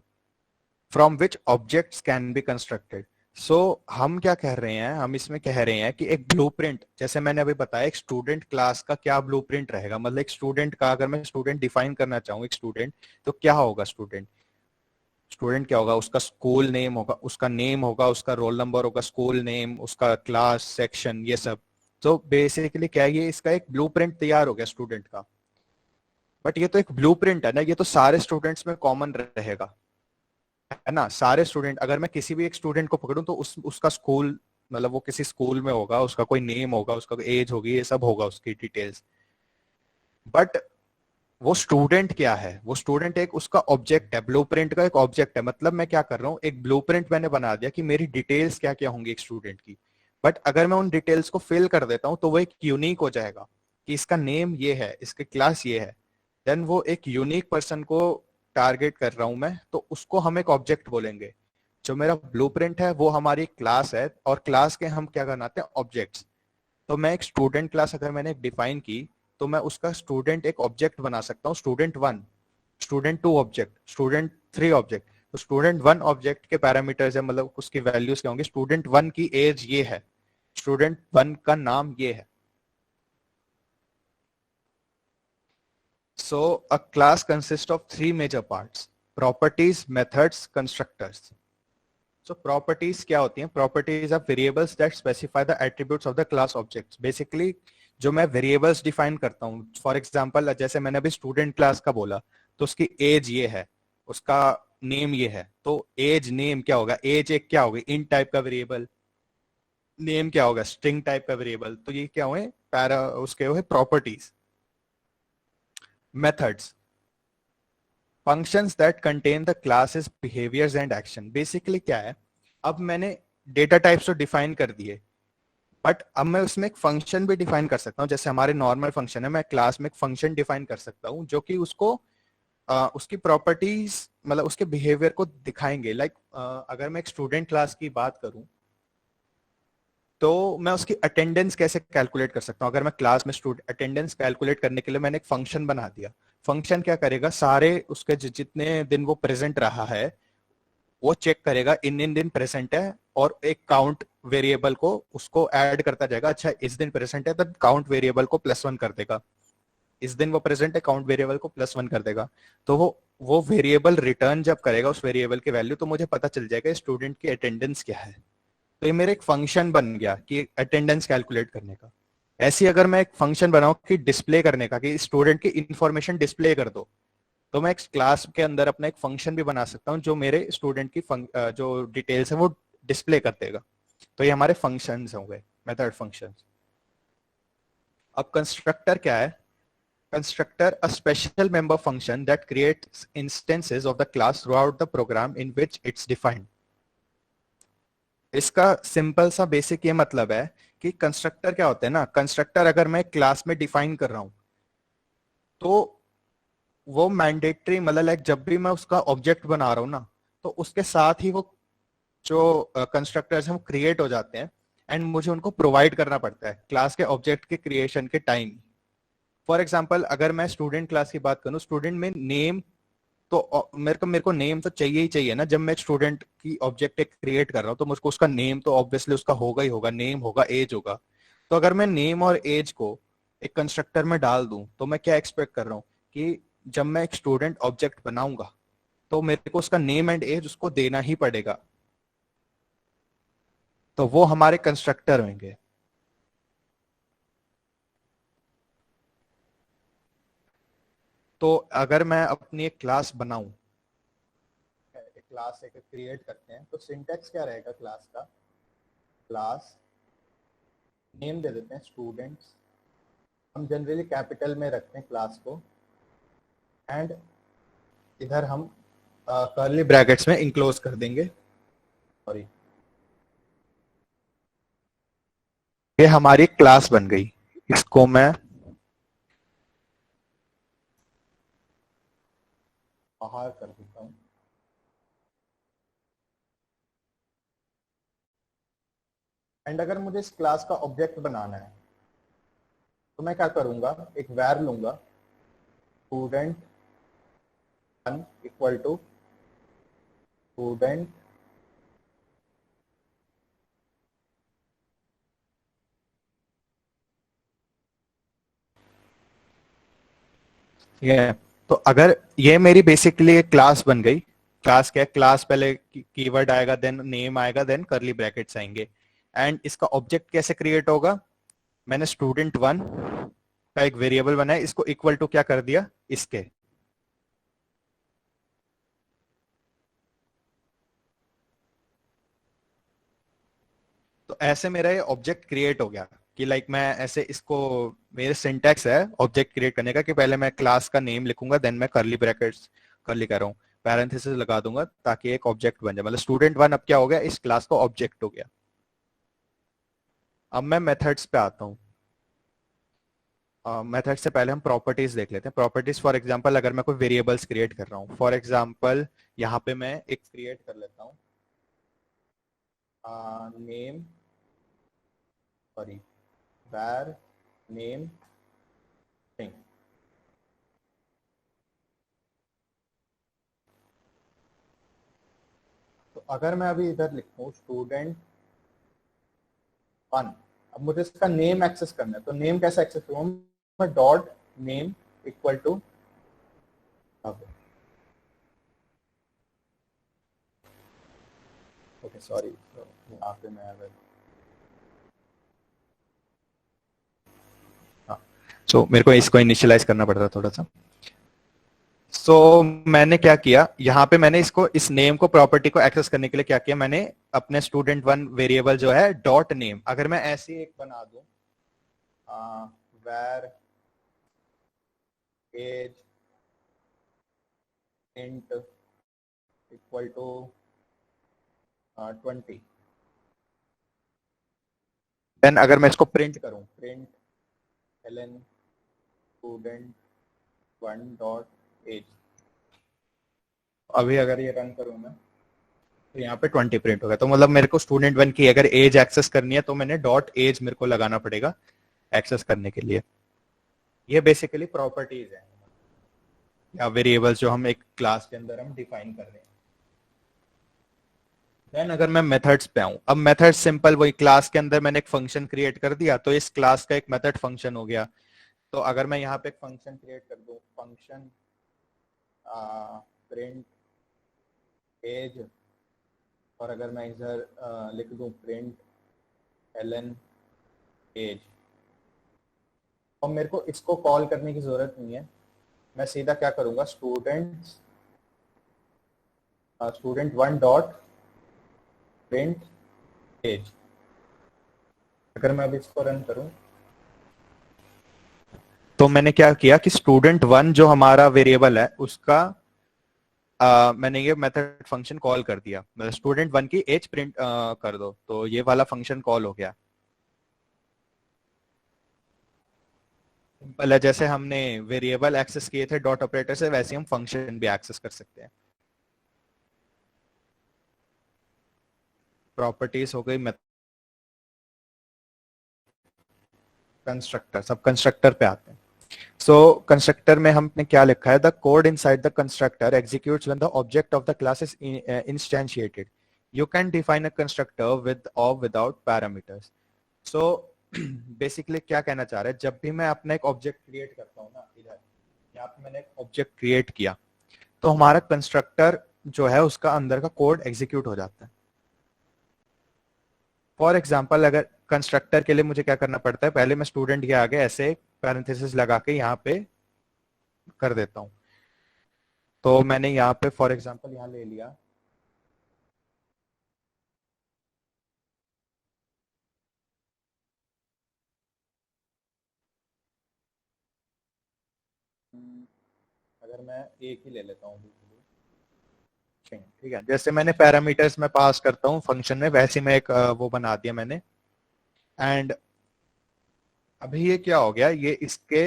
from which objects can be constructed. So हम क्या कह रहे हैं? हम इसमें कह रहे हैं कि एक ब्लूप्रिंट, जैसे मैंने अभी बताया, एक स्टूडेंट क्लास का क्या ब्लूप्रिंट रहेगा। मतलब एक स्टूडेंट का, अगर मैं स्टूडेंट डिफाइन करना चाहूँ एक स्टूडेंट, तो क्या होगा स्टूडेंट? स्टूडेंट क्या होगा? उसका स्कूल नेम होगा, उसका नेम होगा, उसका रोल नंबर होगा, स्कूल नेम, उसका क्लास, सेक्शन, ये सब। तो बेसिकली क्या है, ये इसका एक ब्लूप्रिंट तैयार हो गया स्टूडेंट का। बट ये तो एक ब्लूप्रिंट है ना, ये तो सारे स्टूडेंट्स में कॉमन रहेगा, है ना। सारे स्टूडेंट, अगर मैं किसी भी एक स्टूडेंट को पकड़ूं तो उसका स्कूल, मतलब वो किसी स्कूल में होगा, उसका कोई नेम होगा, उसका एज होगी, ये सब होगा उसकी डिटेल्स। बट वो स्टूडेंट क्या है? वो स्टूडेंट एक उसका ऑब्जेक्ट है, ब्लूप्रिंट का एक ऑब्जेक्ट है। मतलब मैं क्या कर रहा हूँ, एक ब्लूप्रिंट मैंने बना दिया कि मेरी डिटेल्स क्या क्या होंगी एक स्टूडेंट की। बट अगर मैं उन डिटेल्स को फिल कर देता हूँ तो वो एक यूनिक हो जाएगा कि इसका नेम ये है, इसकी क्लास ये है। देन वो एक यूनिक पर्सन को टारगेट कर रहा हूं मैं, तो उसको हम एक ऑब्जेक्ट बोलेंगे। जो मेरा ब्लूप्रिंट है वो हमारी क्लास है, और क्लास के हम क्या बनाते हैं? ऑब्जेक्ट्स। तो मैं एक स्टूडेंट क्लास अगर मैंने डिफाइन की तो मैं उसका स्टूडेंट एक ऑब्जेक्ट बना सकता हूँ, student one, student two object, student three object. तो स्टूडेंट वन ऑब्जेक्ट के पैरामीटर्स है, मतलब उसकी वैल्यूज क्या होंगे? स्टूडेंट वन की एज ये है, स्टूडेंट वन का नाम ये है। So a class consist of three major parts: properties, methods, constructors. So properties क्या होती हैं? Properties are variables that specify the attributes of the class objects. Basically जो मैं वेरिएबल्स डिफाइन करता हूँ, फॉर एग्जांपल जैसे मैंने अभी स्टूडेंट क्लास का बोला, तो उसकी एज ये है, उसका नेम ये है। तो एज नेम क्या होगा? एज एक क्या होगी? इन टाइप का वेरिएबल। नेम क्या होगा? स्ट्रिंग टाइप का वेरिएबल। तो ये क्या हुए? पैरा उसके हुए properties. Methods, functions that contain the classes behaviours and action. Basically क्या है? अब मैंने डेटा टाइप्स तो डिफाइन कर दिए, बट अब मैं उसमें एक फंक्शन भी डिफाइन कर सकता हूँ। जैसे हमारे नॉर्मल फंक्शन है, मैं क्लास में एक फंक्शन डिफाइन कर सकता हूँ जो कि उसको उसकी प्रॉपर्टीज, मतलब उसके बिहेवियर को दिखाएंगे। लाइक अगर मैं एक स्टूडेंट क्लास की बात करूं तो मैं उसकी अटेंडेंस कैसे कैलकुलेट कर सकता हूँ? अगर मैं क्लास में स्टूडेंट अटेंडेंस कैलकुलेट करने के लिए मैंने एक फंक्शन बना दिया। फंक्शन क्या करेगा? सारे उसके जितने दिन वो प्रेजेंट रहा है वो चेक करेगा, इन इन दिन प्रेजेंट है, और एक काउंट वेरिएबल को उसको ऐड करता जाएगा। अच्छा, इस दिन प्रेजेंट है तो काउंट वेरिएबल को +1 कर देगा। इस दिन वो प्रेजेंट है, काउंट वेरिएबल को +1 कर देगा। तो वो वेरिएबल रिटर्न जब करेगा उस वेरिएबल की वैल्यू, तो मुझे पता चल जाएगा स्टूडेंट की अटेंडेंस क्या है। तो ये मेरा एक फंक्शन बन गया कि अटेंडेंस कैलकुलेट करने का। ऐसी अगर मैं एक फंक्शन बनाऊं कि डिस्प्ले करने का, कि स्टूडेंट की इंफॉर्मेशन डिस्प्ले कर दो, तो मैं एक क्लास के अंदर अपना एक फंक्शन भी बना सकता हूं जो मेरे स्टूडेंट की जो डिटेल्स है वो डिस्प्ले कर देगा। तो ये हमारे फंक्शंस हो गए, मेथड फंक्शंस। अब कंस्ट्रक्टर क्या है? Constructor, a special member function that creates instances of the class throughout the program in which it's defined. इसका सिंपल सा बेसिक ये मतलब है कि कंस्ट्रक्टर क्या होते हैं ना, कंस्ट्रक्टर अगर मैं क्लास में डिफाइन कर रहा हूं तो वो मैंडेटरी, मतलब लाइक जब भी मैं उसका ऑब्जेक्ट बना रहा हूं ना, तो उसके साथ ही वो जो कंस्ट्रक्टर्स हैं वो क्रिएट हो जाते हैं, एंड मुझे उनको प्रोवाइड करना पड़ता है क्लास के ऑब्जेक्ट के क्रिएशन के टाइम। फॉर एग्जाम्पल अगर मैं स्टूडेंट क्लास की बात करूं, स्टूडेंट में नेम, तो मेरे को नेम तो चाहिए ही चाहिए ना। जब मैं स्टूडेंट की ऑब्जेक्ट एक क्रिएट कर रहा हूँ तो मुझको उसका नेम तो ऑब्वियसली उसका होगा ही होगा, नेम होगा, एज होगा। तो अगर मैं नेम और एज को एक कंस्ट्रक्टर में डाल दूं तो मैं क्या एक्सपेक्ट कर रहा हूँ कि जब मैं एक स्टूडेंट ऑब्जेक्ट बनाऊंगा तो मेरे को उसका नेम एंड एज उसको देना ही पड़ेगा। तो वो हमारे कंस्ट्रक्टर होंगे। तो अगर मैं अपनी एक क्लास बनाऊं, एक क्लास एक क्रिएट करते हैं, तो सिंटेक्स क्या रहेगा क्लास का? क्लास नेम दे देते हैं स्टूडेंट्स, हम जनरली कैपिटल में रखते हैं क्लास को, एंड इधर हम कर्ली ब्रैकेट्स में इंक्लोज कर देंगे। सॉरी, ये हमारी क्लास बन गई। इसको मैं बाहर कर देता हूँ। एंड अगर मुझे इस क्लास का ऑब्जेक्ट बनाना है तो मैं क्या करूंगा, एक वैर लूंगा, student one equal to student, ये तो अगर ये मेरी बेसिकली क्लास बन गई। क्लास क्या है? क्लास पहले कीवर्ड आएगा, देन नेम आएगा, देन कर्ली ब्रैकेट्स आएंगे। एंड इसका ऑब्जेक्ट कैसे क्रिएट होगा? मैंने स्टूडेंट वन का एक वेरिएबल बनाया, इसको इक्वल टू क्या कर दिया, इसके। तो ऐसे मेरा ये ऑब्जेक्ट क्रिएट हो गया कि लाइक मैं ऐसे इसको, मेरे सिंटैक्स है ऑब्जेक्ट क्रिएट करने का कि पहले मैं क्लास का नेम लिखूंगा, देन मैं कर्ली ब्रैकेट्स, कर्ली कर रहा हूँ, पैरेंथेसिस लगा दूंगा ताकि एक ऑब्जेक्ट बन जाए। मतलब स्टूडेंट वन अब क्या हो गया, इस क्लास का ऑब्जेक्ट हो गया। अब मैं मेथड्स पे आता हूँ। मेथड से पहले हम प्रॉपर्टीज देख लेते हैं। प्रॉपर्टीज फॉर एग्जांपल अगर मैं कोई वेरिएबल्स क्रिएट कर रहा हूँ, फॉर एग्जांपल यहाँ पे मैं एक क्रिएट कर लेता हूँ name, sorry, var name string. तो अगर मैं अभी इधर लिखूँ स्टूडेंट वन, अब मुझे इसका नेम एक्सेस करना है, तो नेम कैसे एक्सेस करूँ? मैं dot name equal to, okay sorry, यहाँ पे मैं अगर, हाँ, सो मेरे को इसको इनिशियलाइज करना पड़ रहा थोड़ा सा। सो मैंने क्या किया यहाँ पे, मैंने इसको, इस नेम को, प्रॉपर्टी को एक्सेस करने के लिए क्या किया, मैंने अपने स्टूडेंट वन वेरिएबल जो है डॉट नेम, अगर मैं ऐसे एक बना दूं, var age int equal to 20, then अगर मैं इसको प्रिंट करूं, print ln student one dot age, अभी अगर ये रन करूं मैं तो यहाँ पे 20 प्रिंट होगा। तो मतलब मेरे को स्टूडेंट वन की अगर एज एक्सेस करनी है तो मैंने डॉट एज मेरे को लगाना पड़ेगा एक्सेस करने के लिए। ये बेसिकली प्रॉपर्टीज है या वेरिएबल्स जो हम एक क्लास के अंदर हम डिफाइन कर रहे हैं। देन अगर मैं मेथड्स पे आऊं, अब मेथड सिंपल, वही क्लास के अंदर मैंने एक फंक्शन क्रिएट कर दिया तो इस क्लास का एक मेथड फंक्शन हो गया। तो अगर मैं यहाँ पे एक फंक्शन क्रिएट कर दूं, फंक्शन प्रिंट एज, और अगर मैं इधर लिख दूं प्रिंट एलन एज, और मेरे को इसको कॉल करने की जरूरत नहीं है, मैं सीधा क्या करूंगा, student one dot print age. अगर मैं अब इसको रन करूं तो मैंने क्या किया कि स्टूडेंट वन जो हमारा वेरिएबल है उसका मैंने ये मेथड फंक्शन कॉल कर दिया, मतलब स्टूडेंट वन की एज प्रिंट कर दो, तो ये वाला फंक्शन कॉल हो गया। सिंपल है, जैसे हमने वेरिएबल एक्सेस किए थे डॉट ऑपरेटर से, वैसे हम फंक्शन भी एक्सेस कर सकते हैं। प्रॉपर्टीज हो गई, कंस्ट्रक्टर, सब कंस्ट्रक्टर पे आते हैं। सो कंस्ट्रक्टर में हमने क्या लिखा है, the code inside the constructor executes when the object of the class is instantiated. You can define a constructor with और विदाउट पैरामीटर्स। सो बेसिकली क्या कहना चाह रहा है, जब भी मैं अपना एक ऑब्जेक्ट क्रिएट करता हूँ ना, इधर यहाँ पे मैंने एक ऑब्जेक्ट क्रिएट किया, तो हमारा कंस्ट्रक्टर जो है उसका अंदर का कोड एग्जीक्यूट हो जाता है। फॉर एग्जाम्पल, अगर कंस्ट्रक्टर के लिए मुझे क्या करना पड़ता है, पहले मैं स्टूडेंट के आगे ऐसे पैरेंथेसिस लगा के यहाँ पे कर देता हूँ। तो मैंने यहाँ पे फॉर एग्जाम्पल यहाँ ले लिया, अगर मैं एक ही ले लेता हूँ, ठीक है, जैसे मैंने पैरामीटर्स में पास करता हूँ फंक्शन में, वैसे मैं एक वो बना दिया मैंने। एंड अभी ये क्या हो गया, ये इसके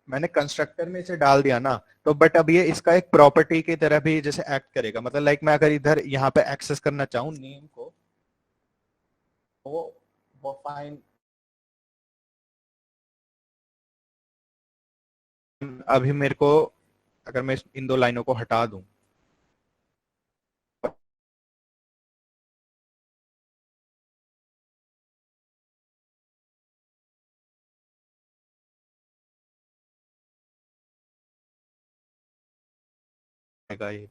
मैंने कंस्ट्रक्टर में इसे डाल दिया ना, तो बट अब ये इसका एक प्रॉपर्टी की तरह भी जैसे एक्ट करेगा, मतलब लाइक मैं अगर इधर यहाँ पे एक्सेस करना चाहूँ नेम को, वो वो फाइन। अभी मेरे को, अगर मैं इन दो लाइनों को हटा दूं, ये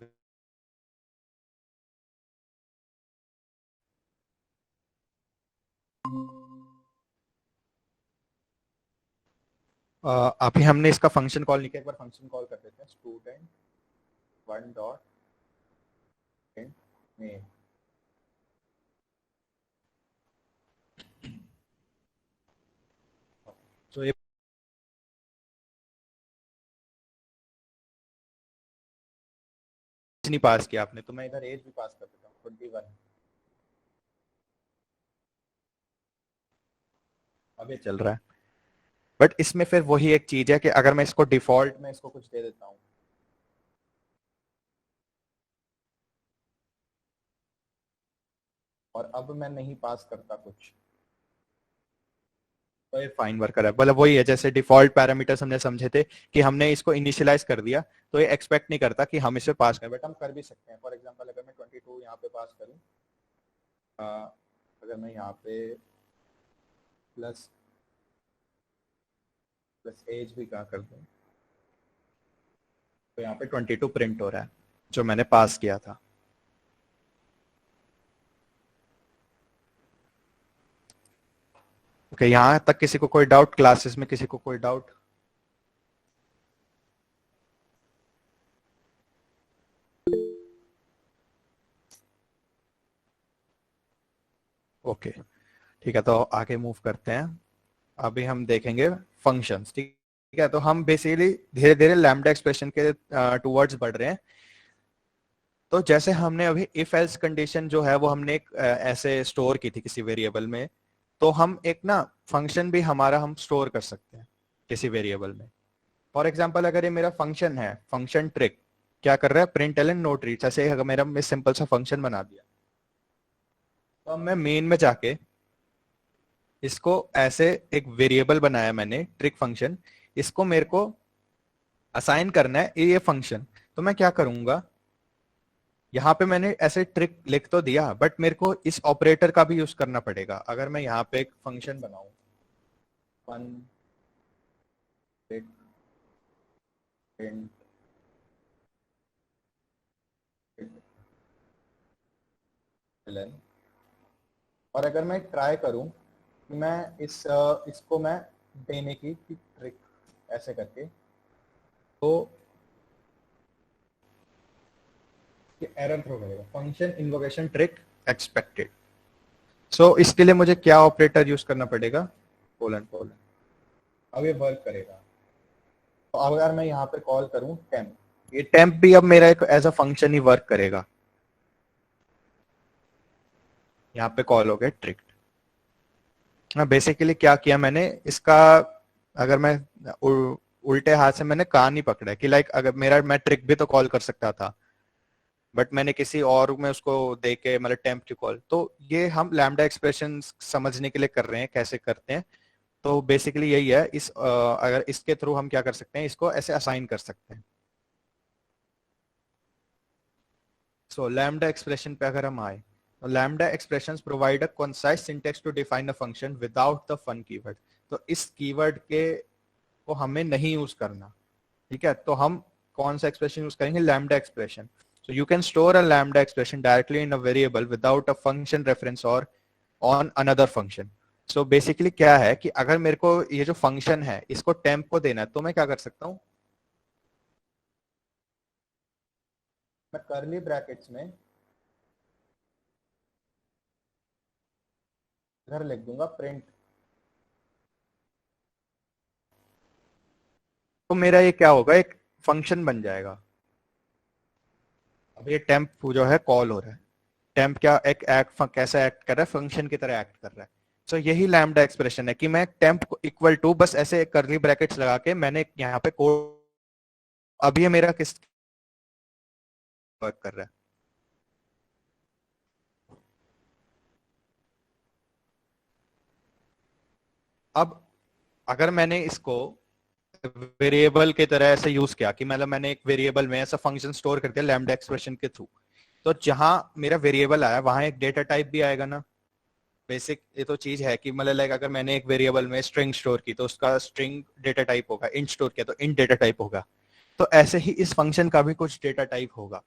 अभी हमने इसका फंक्शन कॉल नहीं किया, एक बार फंक्शन कॉल कर देते हैं, स्टूडेंट वन डॉट नेम। तो ये नहीं पास किया आपने, तो मैं इधर एज भी पास कर देता हूँ 21। अब ये चल रहा है, बट इसमें फिर वही एक चीज है कि अगर मैं इसको डिफॉल्ट में इसको कुछ दे देता हूँ, और अब मैं नहीं पास करता कुछ, तो ये फाइन वर्कर है। मतलब वही है, जैसे डिफॉल्ट पैरामीटर्स हमने समझे थे कि हमने इसको इनिशियलाइज कर दिया, तो ये एक्सपेक्ट नहीं करता कि हम इसे पास करें, बट हम कर भी सकते हैं। फॉर एग्जांपल अगर मैं 22 यहाँ पे पास करूँ, अगर मैं यहाँ पे प्लस प्लस एज भी कहाँ कर दूँ, तो यहाँ पे 22 प्रिंट हो रहा है जो मैंने पास किया था। ओके, यहाँ तक किसी को कोई डाउट, क्लासेस में किसी को कोई डाउट? ओके, ठीक है, तो आगे मूव करते हैं। अभी हम देखेंगे फंक्शंस, ठीक है। तो हम बेसिकली धीरे धीरे लैम्डा एक्सप्रेशन के टूवर्ड्स बढ़ रहे हैं। तो जैसे हमने अभी इफ एल्स कंडीशन जो है वो हमने एक ऐसे स्टोर की थी किसी वेरिएबल में, तो हम एक ना फंक्शन भी हमारा हम स्टोर कर सकते हैं किसी वेरिएबल में। फॉर एग्जाम्पल, अगर ये मेरा फंक्शन है, फंक्शन ट्रिक क्या कर रहा है, प्रिंट एलन नो ट्रीट, ऐसे अगर मेरा मैं सिंपल सा फंक्शन बना दिया, तो अब मैं मेन में जाके इसको ऐसे एक वेरिएबल बनाया मैंने ट्रिक फंक्शन, इसको मेरे को असाइन करना है ये फंक्शन। तो मैं क्या करूंगा, यहाँ पे मैंने ऐसे ट्रिक लिख तो दिया, बट मेरे को इस ऑपरेटर का भी यूज करना पड़ेगा। अगर मैं यहाँ पे एक फंक्शन बनाऊं, फन प्रिंट, और अगर मैं ट्राई करूं कि मैं इसको मैं देने की ट्रिक ऐसे करके, तो ये एरर थ्रो करेगा, फंक्शन इन्वोकेशन ट्रिक एक्सपेक्टेड। सो इसके लिए मुझे क्या ऑपरेटर यूज करना पड़ेगा, कोलन कोलन। अब ये वर्क करेगा। तो अब अगर मैं यहाँ पे कॉल करूं टेम्प, ये टेम्प भी अब मेरा एक एज अ फंक्शन ही वर्क करेगा। यहाँ पे कॉल हो गया ट्रिक। बेसिकली क्या किया मैंने इसका, अगर मैं उल्टे हाथ से मैंने कान नहीं पकड़ा कि लाइक अगर मेरा, मैं ट्रिक भी तो कॉल कर सकता था, बट मैंने किसी और में उसको दे के मतलब टेम्प की कॉल। तो ये हम लैम्डा एक्सप्रेशन समझने के लिए कर रहे हैं कैसे करते हैं। तो बेसिकली यही है, इस अगर इसके थ्रू हम क्या कर सकते हैं, इसको ऐसे असाइन कर सकते हैं। सो लैम्डा एक्सप्रेशन पे अगर हम आए, तो lambda expressions provide a concise syntax to define a function without the fun keyword. तो इस कीवर्ड के को हमें नहीं यूज करना, ठीक है। तो हम कौन सा एक्सप्रेशन यूज करेंगे, lambda expression. So you can store a lambda expression directly in a variable without a function reference or on another function. So basically क्या है कि अगर मेरे को ये जो फंक्शन है इसको टेम्प को देना है, तो मैं क्या कर सकता हूँ, मैं कर्ली ब्रैकेट्स में इधर लिख दूंगा प्रिंट। तो मेरा ये क्या होगा, एक फंक्शन बन जाएगा। अब ये टेम्प जो है कॉल हो रहा है। टेम्प क्या एक एक्ट कैसा एक्ट कर रहा है, फंक्शन की तरह एक्ट कर रहा है। सो यही लैम्डा एक्सप्रेशन है कि मैं टेम्प को इक्वल टू, बस ऐसे कर्ली ब्रैकेट्स लगा के मैंने यहाँ पे कोड, अब ये मेरा किस वर्क कर रहा है। अब अगर मैंने इसको वेरिएबल की तरह ऐसे यूज किया कि मतलब मैंने एक वेरिएबल में ऐसा फंक्शन स्टोर कर दिया लैम्डा एक्सप्रेशन के थ्रू, तो जहां मेरा वेरिएबल आया वहां एक डेटा टाइप भी आएगा ना। बेसिक ये तो चीज है कि मतलब लाइक अगर मैंने एक वेरिएबल में स्ट्रिंग स्टोर की तो उसका स्ट्रिंग डेटा टाइप होगा, इंट स्टोर किया तो इंट डेटा टाइप होगा। तो ऐसे ही इस फंक्शन का भी कुछ डेटा टाइप होगा।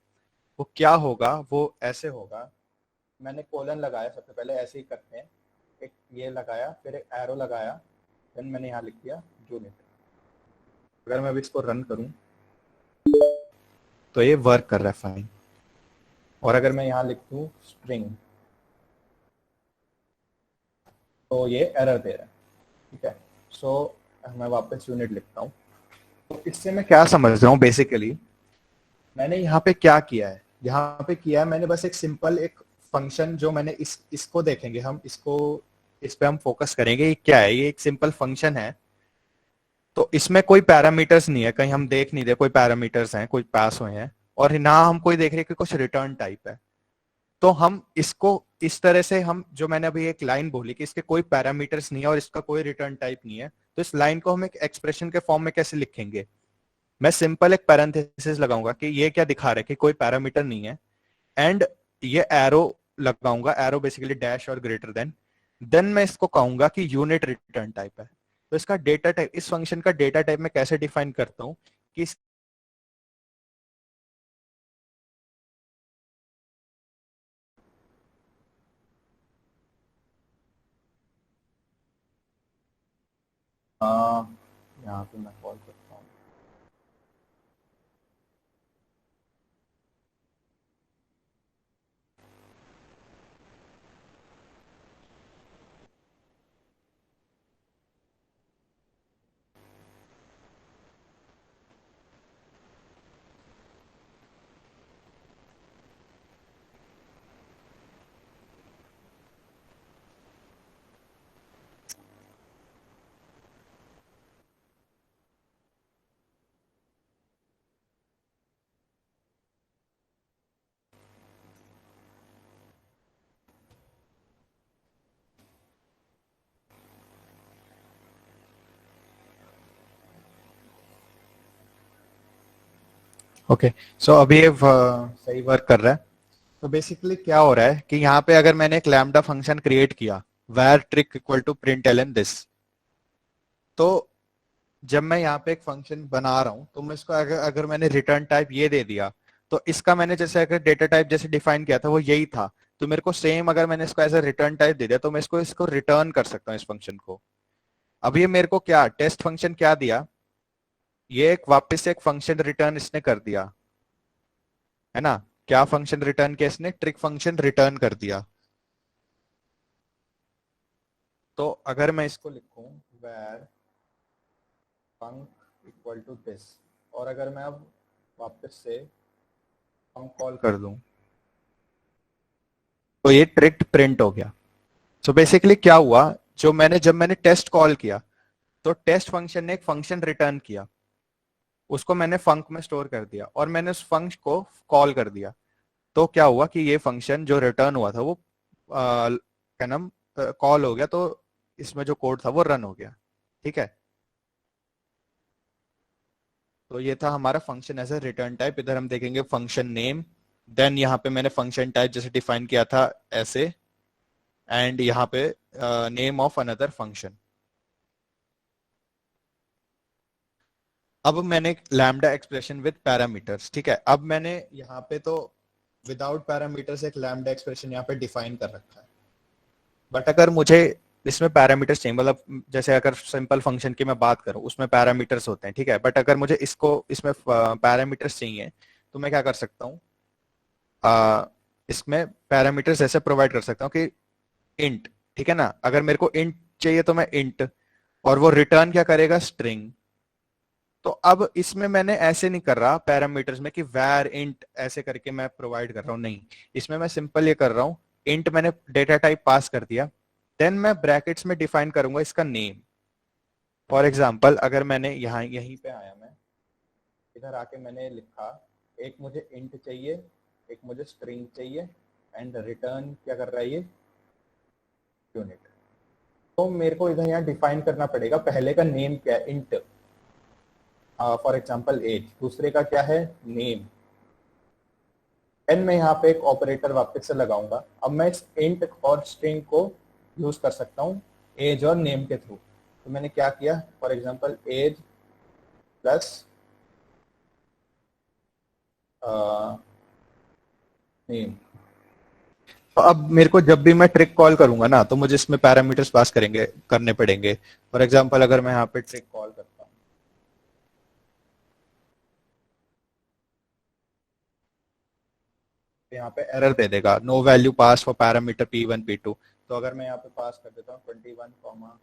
वो क्या होगा, वो ऐसे होगा, मैंने कोलन लगाया सबसे पहले, ऐसे ही करते हैं, एक ये लगाया, फिर एक एरो लगाया, देन मैंने यहाँ लिख दिया यूनिट। अगर मैं अभी इसको रन करूं तो ये वर्क कर रहा है फाइन। और अगर मैं यहाँ लिख दूं स्ट्रिंग, तो ये एरर दे रहा है, ठीक है। सो मैं वापस यूनिट लिखता हूँ। तो इससे मैं क्या समझ रहा हूँ, बेसिकली मैंने यहाँ पे क्या किया है, यहाँ पे किया है मैंने बस एक सिंपल एक फंक्शन, जो मैंने इसको देखेंगे हम, इसको इस पे हम फोकस करेंगे। ये क्या है, ये एक सिंपल फंक्शन है। तो इसमें कोई पैरामीटर्स नहीं है, कहीं हम देख नहीं रहे कोई पैरामीटर्स हैं कोई पास हुए हैं, और ना हम कोई देख रहे कि कुछ रिटर्न टाइप है। तो हम इसको इस तरह से, हम जो मैंने अभी एक लाइन बोली कि इसके कोई पैरामीटर्स नहीं है और इसका कोई रिटर्न टाइप नहीं है, तो इस लाइन को हम एक एक्सप्रेशन के फॉर्म में कैसे लिखेंगे। मैं सिंपल एक पैरेंथेसिस लगाऊंगा कि ये क्या दिखा रहा है कि कोई पैरामीटर नहीं है, एंड ये एरो लगाऊंगा, एरो बेसिकली डैश और ग्रेटर देन मैं इसको कहूंगा कि यूनिट रिटर्न टाइप है। तो इसका डेटा टाइप, इस फंक्शन का डेटा टाइप मैं कैसे डिफाइन करता हूँ कि यहाँ पे मैं कॉल करता हूँ। ओके, सो अभी ये सही वर्क कर रहा है। तो बेसिकली क्या हो रहा है कि यहाँ पे अगर मैंने एक लैम्डा फंक्शन क्रिएट किया, where trick equal to println this, तो जब मैं यहाँ पे एक फंक्शन बना रहा हूँ तो मैं इसको अगर मैंने रिटर्न टाइप ये दे दिया, तो इसका मैंने जैसे अगर डेटा टाइप जैसे डिफाइन किया था वो यही था, तो मेरे को सेम अगर मैंने इसको एज ए रिटर्न टाइप दे दिया तो मैं इसको इसको रिटर्न कर सकता हूँ इस फंक्शन को। अब ये मेरे को क्या टेस्ट फंक्शन क्या दिया, ये एक वापस से एक फंक्शन रिटर्न इसने कर दिया, है ना। क्या फंक्शन रिटर्न किया इसने? ट्रिक फंक्शन रिटर्न कर दिया। तो अगर मैं इसको लिखूं where func equal to this, और अगर मैं अब वापस से func कॉल कर दूं तो ये ट्रिक प्रिंट हो गया। सो बेसिकली क्या हुआ, जब मैंने टेस्ट कॉल किया तो टेस्ट फंक्शन ने एक फंक्शन रिटर्न किया, उसको मैंने फंक में स्टोर कर दिया और मैंने उस फंक्शन को कॉल कर दिया। तो क्या हुआ कि ये फंक्शन जो रिटर्न हुआ था वो क्या नाम कॉल हो गया, तो इसमें जो कोड था वो रन हो गया। ठीक है, तो ये था हमारा function as a return type. इधर हम देखेंगे फंक्शन नेम, देन यहाँ पे मैंने फंक्शन टाइप जैसे डिफाइन किया था ऐसे, एंड यहाँ पे नेम ऑफ अनदर फंक्शन। अब मैंने लैम्डा एक्सप्रेशन विद पैरामीटर्स, ठीक है। अब मैंने यहाँ पे तो विदाउट पैरामीटर्स एक लैम्डा एक्सप्रेशन यहाँ पे डिफाइन कर रखा है, बट अगर मुझे इसमें पैरामीटर्स चाहिए, मतलब जैसे अगर सिंपल फंक्शन की मैं बात करूं उसमें पैरामीटर्स होते हैं, ठीक है, बट अगर मुझे इसको इसमें पैरामीटर्स चाहिए तो मैं क्या कर सकता हूँ, इसमें पैरामीटर्स ऐसे प्रोवाइड कर सकता हूँ कि इंट, ठीक है ना। अगर मेरे को इंट चाहिए तो मैं इंट, और वो रिटर्न क्या करेगा, स्ट्रिंग। तो अब इसमें मैंने ऐसे नहीं कर रहा पैरामीटर्स में कि वैर इंट ऐसे करके मैं प्रोवाइड कर रहा हूँ, नहीं। इसमें मैं सिंपल ये कर रहा हूँ, इंट मैंने डेटा टाइप पास कर दिया, देन मैं ब्रैकेट्स में डिफाइन करूंगा इसका नेम। फॉर एग्जाम्पल अगर मैंने यहाँ यहीं पे आया, मैं इधर आके मैंने लिखा एक मुझे इंट चाहिए, एक मुझे स्ट्रिंग चाहिए, एंड रिटर्न क्या कर रहा है ये, यूनिट। तो मेरे को इधर यहाँ डिफाइन करना पड़ेगा पहले का नेम क्या है, इंट फॉर एग्जाम्पल एज, दूसरे का क्या है, नेम। देन मैं यहाँ पे एक ऑपरेटर वापस से लगाऊंगा। अब मैं इस इंट और स्ट्रिंग को यूज कर सकता हूँ एज और नेम के थ्रू। तो मैंने क्या किया, for example as plus name. तो अब मेरे को जब भी मैं ट्रिक कॉल करूंगा ना तो मुझे इसमें पैरामीटर्स पास करने पड़ेंगे। फॉर एग्जाम्पल अगर मैं यहाँ पे ट्रिक कॉल करता हूँ, तो यहाँ पे एरर दे देगा, no value pass for parameter P1 P2। तो अगर मैं यहाँ पे पास कर देता हूँ 21 कॉमा,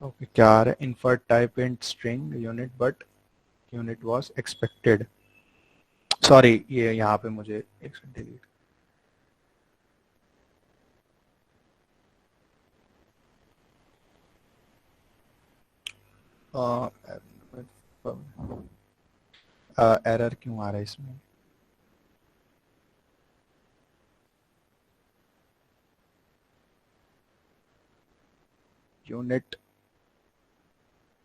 ओके क्या आ रहा है, inferred type int string unit but unit was expected, sorry ये यहाँ पे मुझे एक डिलीट, एरर क्यों आ रहा है इसमें। यूनिट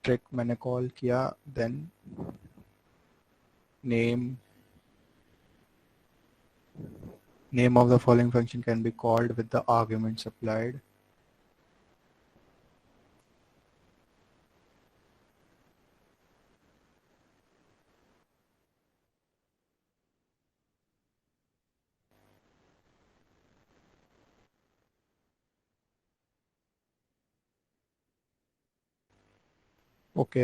ट्रिक मैंने कॉल किया, then name, name of the following function can be called with the arguments applied. Okay,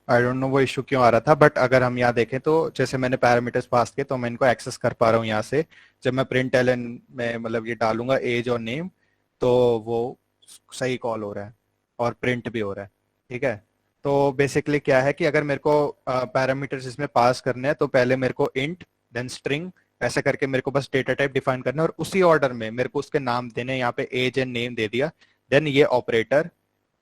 I don't know वो इशू क्यों आ रहा था, बट अगर हम यहाँ देखें तो जैसे मैंने पैरामीटर्स पास किए तो मैं इनको एक्सेस कर पा रहा हूँ यहाँ से। जब मैं प्रिंट एलन में मतलब ये डालूंगा एज और नेम, तो वो सही कॉल हो रहा है और प्रिंट भी हो रहा है, ठीक है। तो बेसिकली क्या है कि अगर मेरे को पैरामीटर्स इसमें पास करने हैं तो पहले मेरे को इंट देन स्ट्रिंग ऐसे करके मेरे को बस डेटा टाइप डिफाइन करना है और उसी ऑर्डर में मेरे को उसके नाम देने हैं। यहाँ पे एज एंड नेम दे दिया, देन ये ऑपरेटर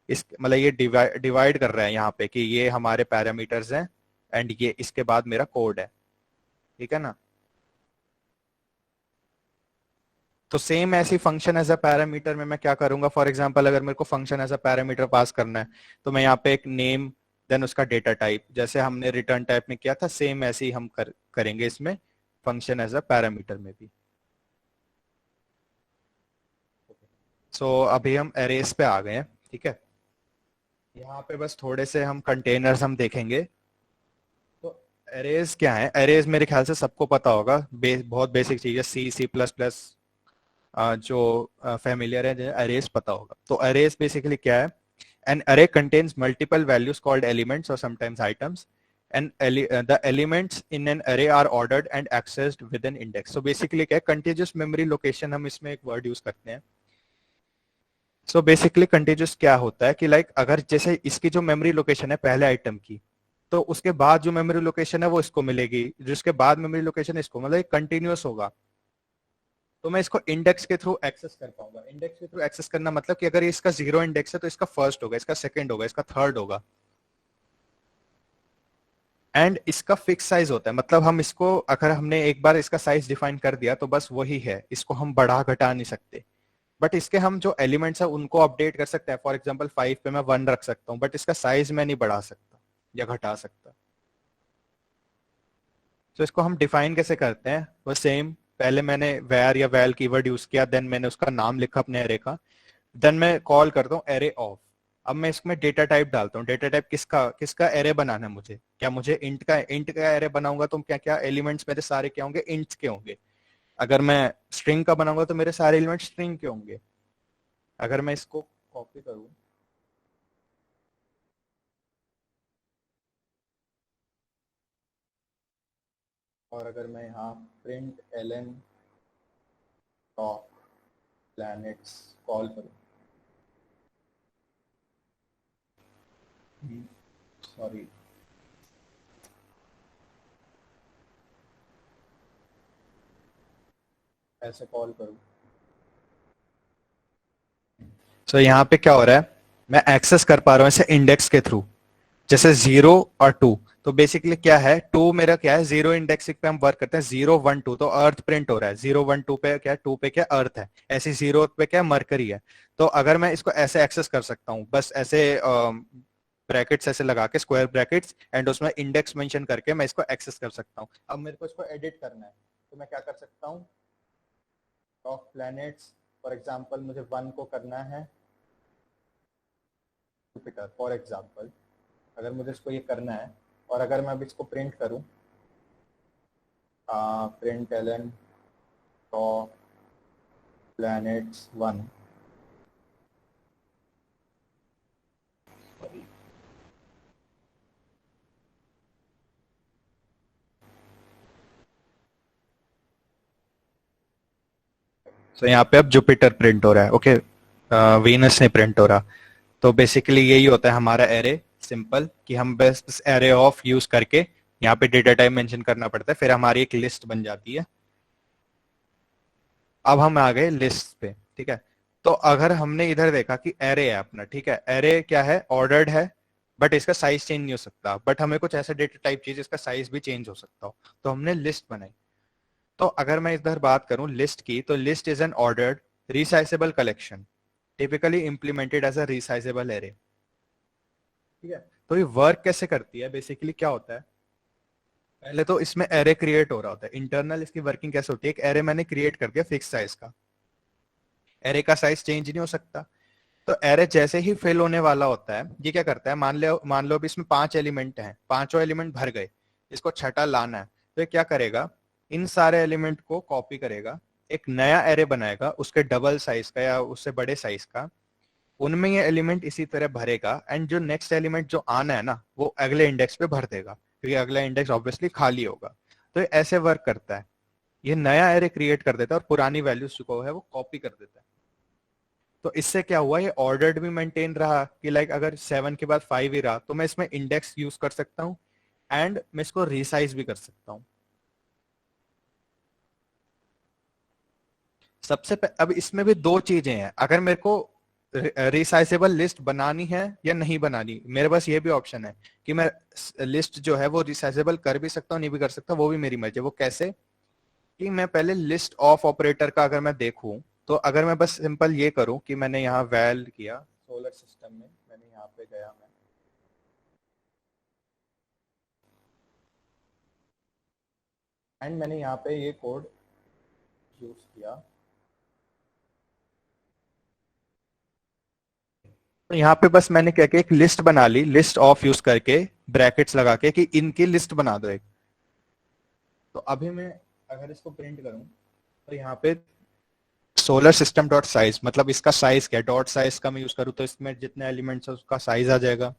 इस मतलब ये डिवाइड कर रहा है यहाँ पे कि ये हमारे पैरामीटर्स हैं एंड ये इसके बाद मेरा कोड है, ठीक है ना। तो सेम ऐसी फंक्शन एज अ पैरामीटर में मैं क्या करूंगा, फॉर एग्जांपल अगर मेरे को function as a parameter pass करना है तो मैं यहाँ पे एक नेम देन उसका डेटा टाइप जैसे हमने रिटर्न टाइप में किया था सेम ऐसे ही हम करेंगे इसमें फंक्शन एज अ पैरामीटर में भी। सो अभी हम अरेज पे आ गए हैं, ठीक है। यहाँ पे बस थोड़े से हम कंटेनर्स हम देखेंगे। तो एरेज क्या है? एरेज मेरे ख्याल से सबको पता होगा, बहुत बेसिक चीज है, सी सी प्लस प्लस जो फेमिलियर है, एरेज पता होगा। तो एरेज बेसिकली क्या है? An array contains multiple values called elements और sometimes items, and the elements in an array are ordered and accessed with an index. So basically क्या है? contiguous memory location, हम इसमें एक वर्ड यूज करते हैं। सो बेसिकली कंटिन्यूस क्या होता है कि लाइक अगर जैसे इसकी जो मेमोरी लोकेशन है पहले आइटम की, तो उसके बाद जो मेमोरी लोकेशन है वो इसको मिलेगी, जिसके बाद मेमोरी लोकेशन इसको, मतलब कंटिन्यूस होगा। तो मैं इसको इंडेक्स के थ्रू एक्सेस कर पाऊंगा। इंडेक्स के थ्रू एक्सेस करना मतलब कि अगर इसका 0 इंडेक्स है तो इसका फर्स्ट होगा, इसका सेकंड होगा, इसका थर्ड होगा। एंड इसका फिक्स साइज होता है, मतलब हम इसको, अगर हमने एक बार इसका साइज डिफाइन कर दिया तो बस वही है, इसको हम बढ़ा घटा नहीं सकते। बट इसके हम जो एलिमेंट्स है उनको अपडेट कर सकते हैं। फॉर एग्जांपल 5 पे मैं 1 रख सकता हूँ, बट इसका साइज मैं नहीं बढ़ा सकता या घटा सकता। तो इसको हम डिफाइन कैसे करते हैं? वो सेम, पहले मैंने वेर या वैल कीवर्ड यूज किया, देन मैंने उसका नाम लिखा अपने एरे का, देन मैं कॉल करता हूँ एरे ऑफ। अब मैं इसमें डेटा टाइप डालता हूँ। डेटा टाइप किसका किसका एरे बनाना है मुझे? क्या मुझे इंट का एरे बनाऊंगा तो क्या क्या एलिमेंट्स मेरे सारे क्या होंगे? इंट्स के होंगे। अगर मैं स्ट्रिंग का बनाऊंगा तो मेरे सारे एलिमेंट स्ट्रिंग के होंगे। अगर मैं इसको कॉपी करूं और अगर मैं यहाँ println top planets call करूं, सॉरी, ऐसे कॉल करूं, तो यहाँ पे क्या हो रहा है? मैं एक्सेस कर पा रहा हूँ इसे इंडेक्स के थ्रू, जैसे 0 और 2। तो बेसिकली क्या है? 2 मेरा क्या है? 0 इंडेक्सिंग पे हम वर्क करते हैं, 0 1 2, तो अर्थ प्रिंट हो रहा है। 0 1 2 पे क्या है? 2 पे क्या अर्थ है, ऐसे 0 पे क्या मरकरी है। तो अगर मैं इसको ऐसे एक्सेस कर सकता हूँ, बस ऐसे ब्रैकेट्स ऐसे लगा के, स्क्वायर ब्रैकेट्स, एंड उसमें इंडेक्स मेंशन करके मैं इसको एक्सेस कर सकता हूँ। अब मेरे को इसको एडिट करना है तो मैं क्या कर सकता हूँ? टॉप प्लैनेट्स, फॉर एग्जाम्पल मुझे 1 को करना है जुपिटर, फॉर एग्जाम्पल अगर मुझे इसको ये करना है, और अगर मैं अब इसको प्रिंट करूं, प्रिंट एलन टॉप प्लैनेट्स 1, तो यहाँ पे अब जुपिटर प्रिंट हो रहा है, ओके, वीनस नहीं प्रिंट हो रहा। तो बेसिकली यही होता है हमारा एरे, सिंपल, कि हम बस एरे ऑफ यूज करके यहाँ पे डेटा टाइप मेंशन करना पड़ता है, फिर हमारी एक लिस्ट बन जाती है। अब हम आ गए लिस्ट पे, ठीक है। तो अगर हमने इधर देखा कि एरे है अपना, ठीक है, एरे क्या है? ऑर्डर्ड है, बट इसका साइज चेंज नहीं हो सकता। बट हमें कुछ ऐसा डेटा टाइप चाहिए जिसका साइज भी चेंज हो सकता हो, तो हमने लिस्ट बनाई। तो अगर मैं इधर बात करूं लिस्ट की, तो list is an ordered resizable collection typically implemented as a resizable array, ठीक है। तो ये वर्क कैसे करती है? बेसिकली क्या होता है? पहले तो इसमें एरे क्रिएट हो रहा होता है। इंटरनल इसकी वर्किंग कैसे होती है? एक एरे मैंने क्रिएट कर दिया फिक्स साइज का, एरे का साइज चेंज नहीं हो सकता। तो एरे जैसे ही फिल होने वाला होता है, ये क्या करता है? मान लो अभी इसमें 5 एलिमेंट हैं, पांचों एलिमेंट भर गए, इसको छठा लाना है, तो ये क्या करेगा? इन सारे एलिमेंट को कॉपी करेगा, एक नया एरे बनाएगा उसके डबल साइज का या उससे बड़े साइज का, उनमें ये एलिमेंट इसी तरह भरेगा, एंड जो नेक्स्ट एलिमेंट जो आना है ना, वो अगले इंडेक्स पे भर देगा, क्योंकि अगला इंडेक्स ऑब्वियसली खाली होगा। तो ये ऐसे वर्क करता है, ये नया एरे क्रिएट कर देता है और पुरानी वैल्यूज जो है वो कॉपी कर देता है। तो इससे क्या हुआ? ये ऑर्डर्ड भी मेंटेन रहा, कि लाइक अगर 7 के बाद 5 ही रहा तो मैं इसमें इंडेक्स यूज कर सकता हूँ, एंड मैं इसको रिसाइज भी कर सकता हूँ। अब इसमें भी दो चीजें हैं, अगर मेरे को रिसाइजेबल लिस्ट बनानी है या नहीं बनानी, मेरे पास ये भी ऑप्शन है कि मैं लिस्ट जो है वो रिसाइजेबल कर भी सकता हूँ, नहीं भी कर सकता, वो भी मेरी मर्जी है। वो कैसे? कि मैं पहले लिस्ट ऑफ ऑपरेटर का अगर मैं देखूं, तो अगर मैं बस सिंपल ये करूं कि मैंने यहाँ वैल किया सोलर सिस्टम में, मैंने यहाँ पे गया मैं, एंड मैंने यहाँ पे ये कोड यूज किया, तो यहाँ पे बस मैंने क्या किया? एक लिस्ट बना ली, लिस्ट ऑफ यूज करके ब्रैकेट्स लगा के, कि इनकी लिस्ट बना दो एक। तो अभी मैं अगर इसको प्रिंट करूं तो यहाँ पे सोलर सिस्टम डॉट साइज, मतलब इसका साइज क्या है, डॉट साइज का मैं यूज करूँ तो इसमें जितने एलिमेंट्स है उसका साइज आ जाएगा।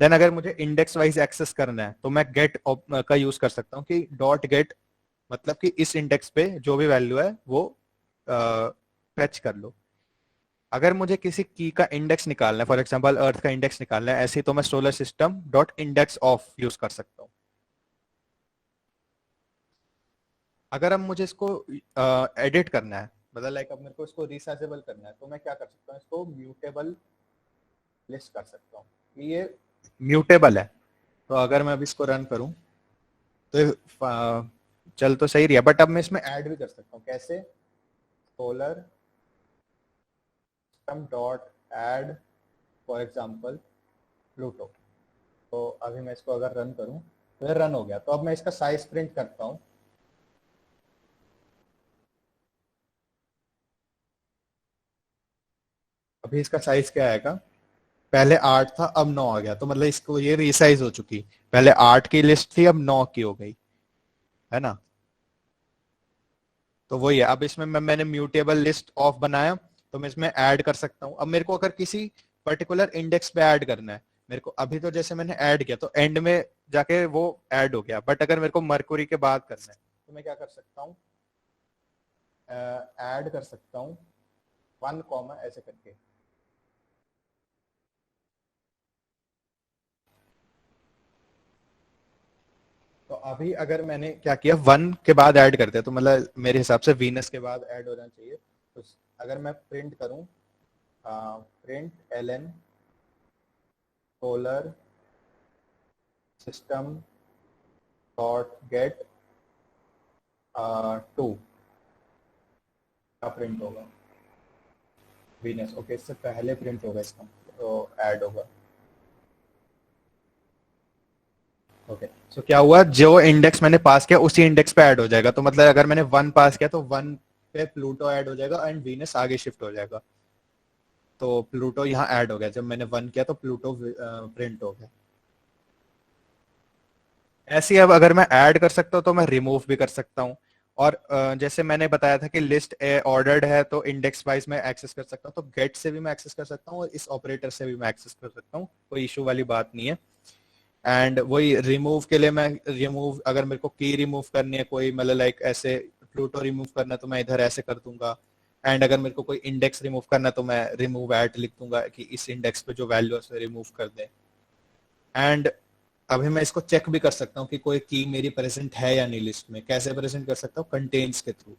देन अगर मुझे इंडेक्स वाइज एक्सेस करना है तो मैं गेट का यूज कर सकता हूँ कि डॉट गेट, मतलब कि इस इंडेक्स पे जो भी वैल्यू है वो फेच कर लो। अगर मुझे किसी की का इंडेक्स निकालना है, फॉर एग्जांपल अर्थ का इंडेक्स निकालना है ऐसे, तो मैं solar system dot index of use कर सकता हूँ। अगर अब मुझे इसको एडिट करना है, मतलब लाइक अब मेरे को इसको रिसाइजेबल करना है, तो मैं क्या कर सकता हूँ, इसको म्यूटेबल लिस्ट कर सकता हूँ कि ये म्यूटेबल है। तो अगर मैं अब इसको रन करूँ तो चल तो सही रहा, बट अब मैं इसमें ऐड भी कर सकता हूँ। कैसे? Solar system dot add for example Pluto. तो अभी मैं इसको अगर रन करूँ तो ये रन हो गया। तो अब मैं इसका साइज प्रिंट करता हूँ। अभी इसका साइज क्या आएगा, पहले 8 था अब 9 आ गया, तो मतलब इसको ये रिसाइज हो चुकी। पहले 8 की लिस्ट थी अब 9 की हो गई, है ना। तो वही है, अब इसमें मैंने म्यूटेबल लिस्ट ऑफ बनाया, तो मैं इसमें ऐड कर सकता हूँ। अब मेरे को अगर किसी पर्टिकुलर इंडेक्स पे ऐड करना है, मेरे को अभी तो जैसे मैंने ऐड किया तो एंड में जाके वो ऐड हो गया, बट अगर मेरे को मरकुरी के बाद करना है तो मैं क्या कर सकता हूँ, ऐड कर सकता हूँ 1 कॉमा ऐसे करके। तो अभी अगर मैंने क्या किया, 1 के बाद ऐड करते हैं तो मतलब मेरे हिसाब से वीनस के बाद ऐड होना चाहिए। तो अगर मैं प्रिंट करूं, print Elon solar system dot get 2 का प्रिंट होगा वीनस। ओके, इससे पहले प्रिंट होगा इसका, तो ऐड होगा। ओके, सो क्या हुआ, जो इंडेक्स मैंने पास किया उसी इंडेक्स पे ऐड हो जाएगा। तो मतलब अगर मैंने 1 पास किया तो 1 पे प्लूटो ऐड हो जाएगा एंड वीनस आगे शिफ्ट हो जाएगा। तो प्लूटो यहाँ ऐड हो गया, जब मैंने 1 किया तो प्लूटो प्रिंट हो गया। ऐसे ही अब अगर मैं ऐड कर सकता हूँ तो मैं रिमूव भी कर सकता हूँ। और जैसे मैंने बताया था कि लिस्ट ऑर्डर्ड है तो इंडेक्स वाइज में एक्सेस कर सकता हूँ, तो गेट से भी मैं एक्सेस कर सकता हूँ और इस ऑपरेटर से भी मैं एक्सेस कर सकता हूँ, कोई इशू वाली बात नहीं है। एंड वही रिमूव के लिए मैं रिमूव, अगर मेरे को की रिमूव करनी है कोई, मतलब लाइक ऐसे प्लूटो रिमूव करना है तो मैं इधर ऐसे कर दूंगा। एंड अगर मेरे को कोई इंडेक्स रिमूव करना है तो मैं रिमूव एट लिख दूंगा कि इस इंडेक्स पे जो वैल्यू है उसे रिमूव कर दे। एंड अभी मैं इसको चेक भी कर सकता हूँ कि कोई की मेरी प्रेजेंट है या नहीं लिस्ट में। कैसे प्रेजेंट कर सकता हूँ, कंटेन्स के थ्रू।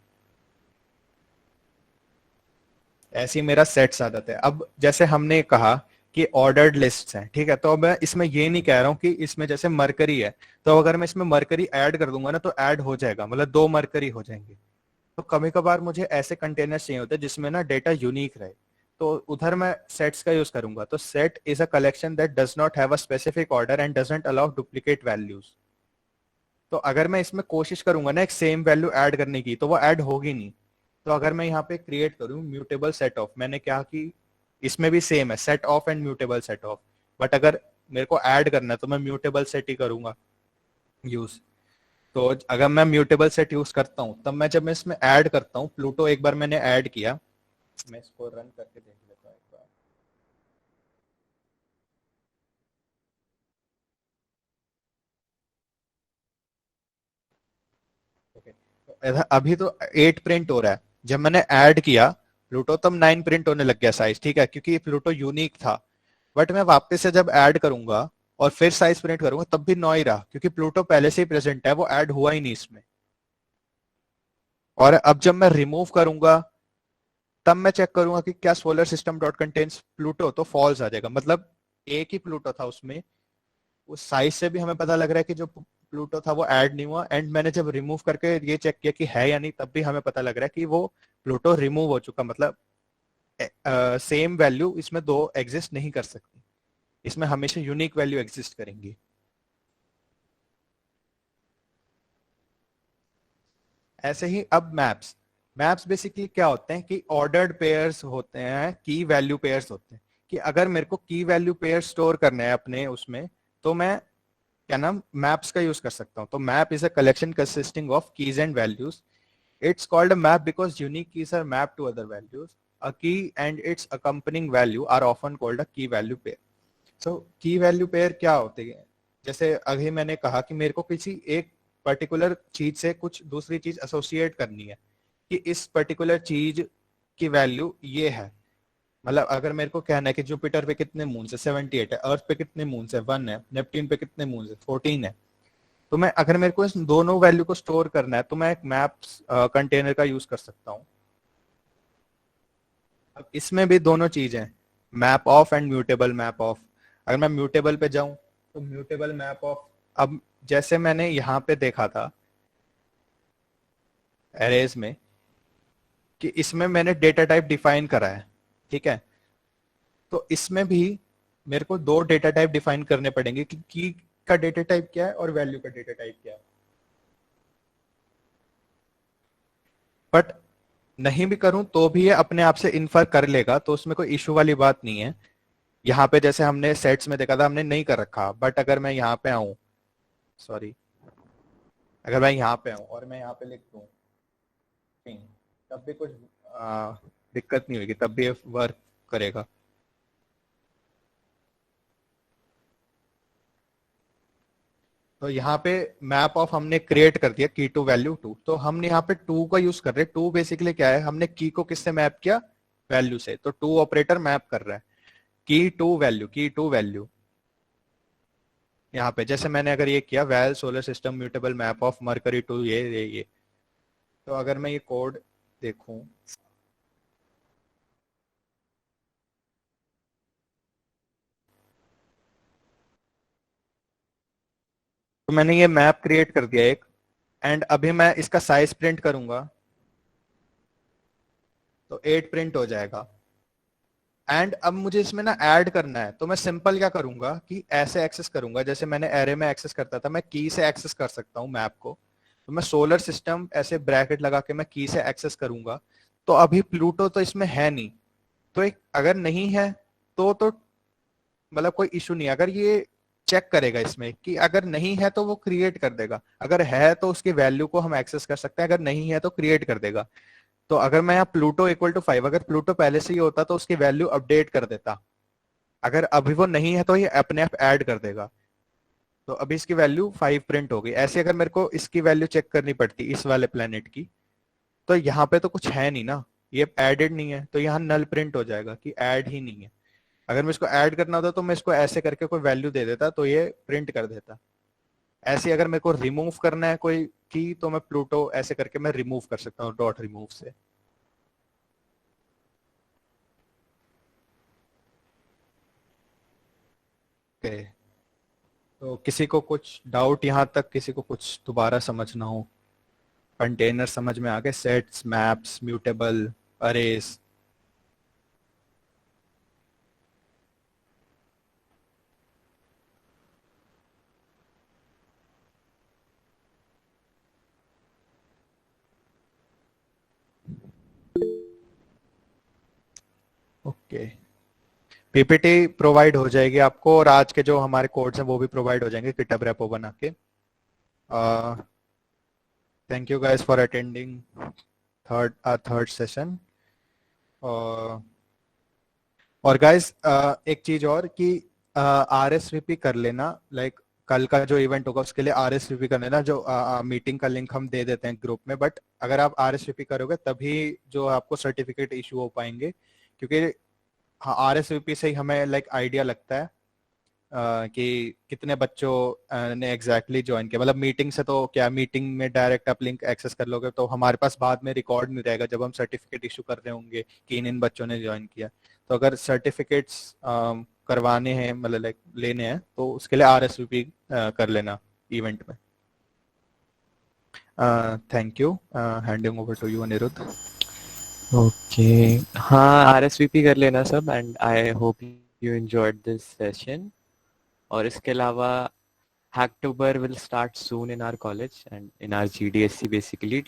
ऐसे ही मेरा सेट्स आ जाता है। अब जैसे हमने कहा कि ऑर्डर्ड लिस्ट्स हैं, ठीक है, तो मैं इसमें ये नहीं कह रहा हूँ कि इसमें जैसे मरकरी है तो अगर मैं इसमें मरकरी ऐड कर दूंगा ना तो ऐड हो जाएगा, मतलब 2 मरकरी हो जाएंगे। तो कभी कभार मुझे ऐसे कंटेनर्स चाहिए होते हैं जिसमें ना डेटा यूनिक रहे, तो उधर मैं सेट्स का यूज करूंगा। तो set is a collection that does not have a specific order and doesn't allow duplicate values. तो अगर मैं इसमें कोशिश करूंगा ना एक सेम वैल्यू ऐड करने की तो वो ऐड होगी नहीं। तो अगर मैं यहाँ पे क्रिएट करूँ म्यूटेबल सेट ऑफ, मैंने क्या कि इसमें भी सेम है set of and mutable set of, but अगर मेरे को ऐड करना है तो मैं म्यूटेबल सेट ही करूंगा यूज। तो अगर मैं म्यूटेबल सेट यूज करता हूँ तब मैं, जब मैं इसमें ऐड करता हूँ प्लूटो, एक बार मैंने ऐड किया, मैं इसको रन करके देख लेता हूँ एक बार। ओके, तो अभी तो 8 प्रिंट हो रहा है। जब मैंने ऐड किया प्लूटो तब 9 प्रिंट होने लग गया साइज, ठीक है, क्योंकि प्लूटो यूनिक था। बट मैं वापस से जब ऐड करूंगा और फिर साइज प्रिंट करूंगा तब भी 9 ही रहा, क्योंकि प्लूटो पहले से ही प्रेजेंट है, वो ऐड हुआ ही नहीं इसमें। और अब जब मैं रिमूव करूंगा तब मैं चेक करूंगा कि क्या solar system dot contains Pluto, तो फॉल्स आ जाएगा। मतलब एक ही प्लूटो था उसमें, उस साइज से भी हमें पता लग रहा है कि जो प्लूटो था वो ऐड नहीं हुआ। एंड मैंने जब रिमूव करके ये चेक किया कि है या नहीं, तब भी हमें पता लग रहा है कि वो प्लूटो रिमूव हो चुका। मतलब सेम वैल्यू इसमें दो एग्जिस्ट नहीं कर सकती, इसमें हमेशा यूनिक वैल्यू एग्जिस्ट करेंगी। ऐसे ही अब मैप्स, मैप्स बेसिकली क्या होते हैं कि ऑर्डर्ड पेयर्स होते हैं, की वैल्यू पेयर्स होते हैं। कि अगर मेरे को की वैल्यू पेयर स्टोर करना है अपने उसमें, तो मैं क्या नाम मैप्स का यूज कर सकता हूँ. तो map is a collection consisting of keys and values. It's called a map because unique keys are mapped to other values. A key and its accompanying value are often called a key value pair. So key value pair क्या होते हैं? जैसे अभी मैंने कहा कि मेरे को किसी एक पर्टिकुलर चीज से कुछ दूसरी चीज एसोसिएट करनी है कि इस पर्टिकुलर चीज की वैल्यू ये है. मतलब अगर मेरे को कहना है कि जुपिटर पे कितने मून है 78 है, अर्थ पे कितने मून है 1 है, नेपट्टून पे कितने मून है 14 है. तो मैं अगर मेरे को इस दोनों वैल्यू को स्टोर करना है तो मैं एक मैप्स कंटेनर का यूज कर सकता हूँ. अब इसमें भी दोनों चीजें हैं, map of and mutable map of. अगर मैं म्यूटेबल पे जाऊं तो म्यूटेबल मैप ऑफ, अब जैसे मैंने यहाँ पे देखा था एरेज में कि इसमें मैंने डेटा टाइप डिफाइन करा है, ठीक है. तो इसमें भी मेरे को दो डेटा टाइप डिफाइन करने पड़ेंगे कि की का डेटा टाइप क्या है और वैल्यू का डेटा टाइप क्या है. बट नहीं भी करूं तो भी ये अपने आप से इन्फर कर लेगा, तो उसमें कोई इशू वाली बात नहीं है. यहाँ पे जैसे हमने सेट्स में देखा था हमने नहीं कर रखा, बट अगर मैं यहाँ पे आऊं, सॉरी, अगर मैं यहाँ पे आऊं और मैं यहाँ पे लिख दूं तब भी कुछ दिक्कत नहीं होगी, तब भी ये वर्क करेगा. तो यहाँ पे मैप ऑफ हमने क्रिएट कर दिया की टू वैल्यू 2. तो हमने यहाँ पे 2 का यूज कर रहे हैं. 2 बेसिकली क्या है, हमने की को किससे मैप किया, वैल्यू से. तो 2 ऑपरेटर मैप कर रहा है key to value, key to value. यहाँ पे जैसे मैंने अगर ये किया val solar system mutable map of Mercury to ये, तो अगर मैं ये कोड देखूं तो मैंने ये मैप क्रिएट कर दिया एक. एंड अभी मैं इसका साइज प्रिंट करूंगा तो 8 प्रिंट हो जाएगा. एंड अब मुझे इसमें ना ऐड करना है, तो मैं सिंपल क्या करूंगा कि ऐसे एक्सेस करूंगा जैसे मैंने एरे में एक्सेस करता था, मैं की से एक्सेस कर सकता हूँ मैप को. तो मैं सोलर सिस्टम ऐसे ब्रैकेट लगा के मैं की से एक्सेस करूंगा. तो अभी प्लूटो तो इसमें है नहीं, तो एक अगर नहीं है तो मतलब कोई इशू नहीं है. अगर ये चेक करेगा इसमें कि अगर नहीं है तो वो क्रिएट कर देगा, अगर है तो उसकी वैल्यू को हम एक्सेस कर सकते हैं, अगर नहीं है तो क्रिएट कर देगा. तो अगर मैं यहाँ प्लूटो इक्वल टू 5, अगर प्लूटो पहले से ही होता तो उसकी वैल्यू अपडेट कर देता. अगर अभी वो नहीं है तो ये अपने आप ऐड कर देगा. तो अभी इसकी वैल्यू 5 प्रिंट हो गई. ऐसे अगर मेरे को इसकी वैल्यू चेक करनी पड़ती इस वाले प्लेनेट की, तो यहाँ पे तो कुछ है नहीं ना, ये एडेड नहीं है, तो यहाँ नल प्रिंट हो जाएगा कि ऐड ही नहीं है. अगर मैं इसको ऐड करना होता तो मैं इसको ऐसे करके कोई वैल्यू दे देता तो ये प्रिंट कर देता. ऐसे अगर मेरे को रिमूव करना है कोई की तो मैं प्लूटो ऐसे करके मैं रिमूव कर सकता हूँ डॉट रिमूव से. ओके, तो किसी को कुछ डाउट यहाँ तक, किसी को कुछ दोबारा समझना हो? कंटेनर समझ में आ गए, sets, maps, mutable, arrays. Okay, PPT provide हो जाएगी आपको और आज के जो हमारे कोड्स हैं वो भी प्रोवाइड हो जाएंगे गिटहब रेपो बना के. Thank you guys for attending third session. और गाइस एक चीज और कि आरएसवीपी कर लेना, लाइक कल का जो इवेंट होगा उसके लिए आरएसवीपी कर लेना. जो मीटिंग का लिंक हम दे देते हैं ग्रुप में, बट अगर आप आरएसवीपी करोगे तभी जो आपको सर्टिफिकेट इशू हो पाएंगे, क्योंकि हाँ आरएसवीपी से ही हमें लाइक आइडिया लगता है कि कितने बच्चों ने एग्जैक्टली ज्वाइन किया. मतलब मीटिंग से तो क्या, मीटिंग में डायरेक्ट आप लिंक एक्सेस कर लोगे तो हमारे पास बाद में रिकॉर्ड नहीं रहेगा जब हम सर्टिफिकेट इशू कर रहे होंगे कि इन बच्चों ने ज्वाइन किया. तो अगर सर्टिफिकेट्स करवाने हैं, मतलब लाइक लेने हैं, तो उसके लिए आरएसवीपी कर लेना इवेंट में. Thank you. Handing over to you Anirudh. Okay, हाँ आरएसवीपी कर लेना सब. And I hope you enjoyed this session. और इसके अलावा Hacktober will start soon in our college and in our GDSC. Basically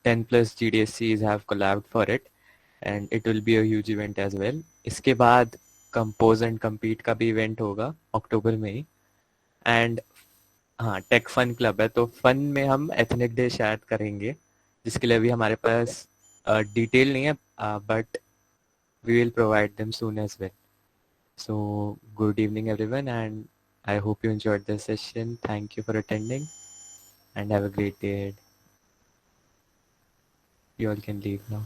10 plus GDSCs have collabed for it and it will be a huge event as well. इसके बाद Compose and Compete का भी event होगा अक्टूबर में ही. And हाँ, take fun club है, तो fun में हम एथनिक डे शायद करेंगे, जिसके लिए अभी हमारे पास डिटेल नहीं है, but we will provide them soon as well. So, good evening everyone, and I hope you enjoyed this session. Thank you for attending and have a great day ahead. You all can leave now.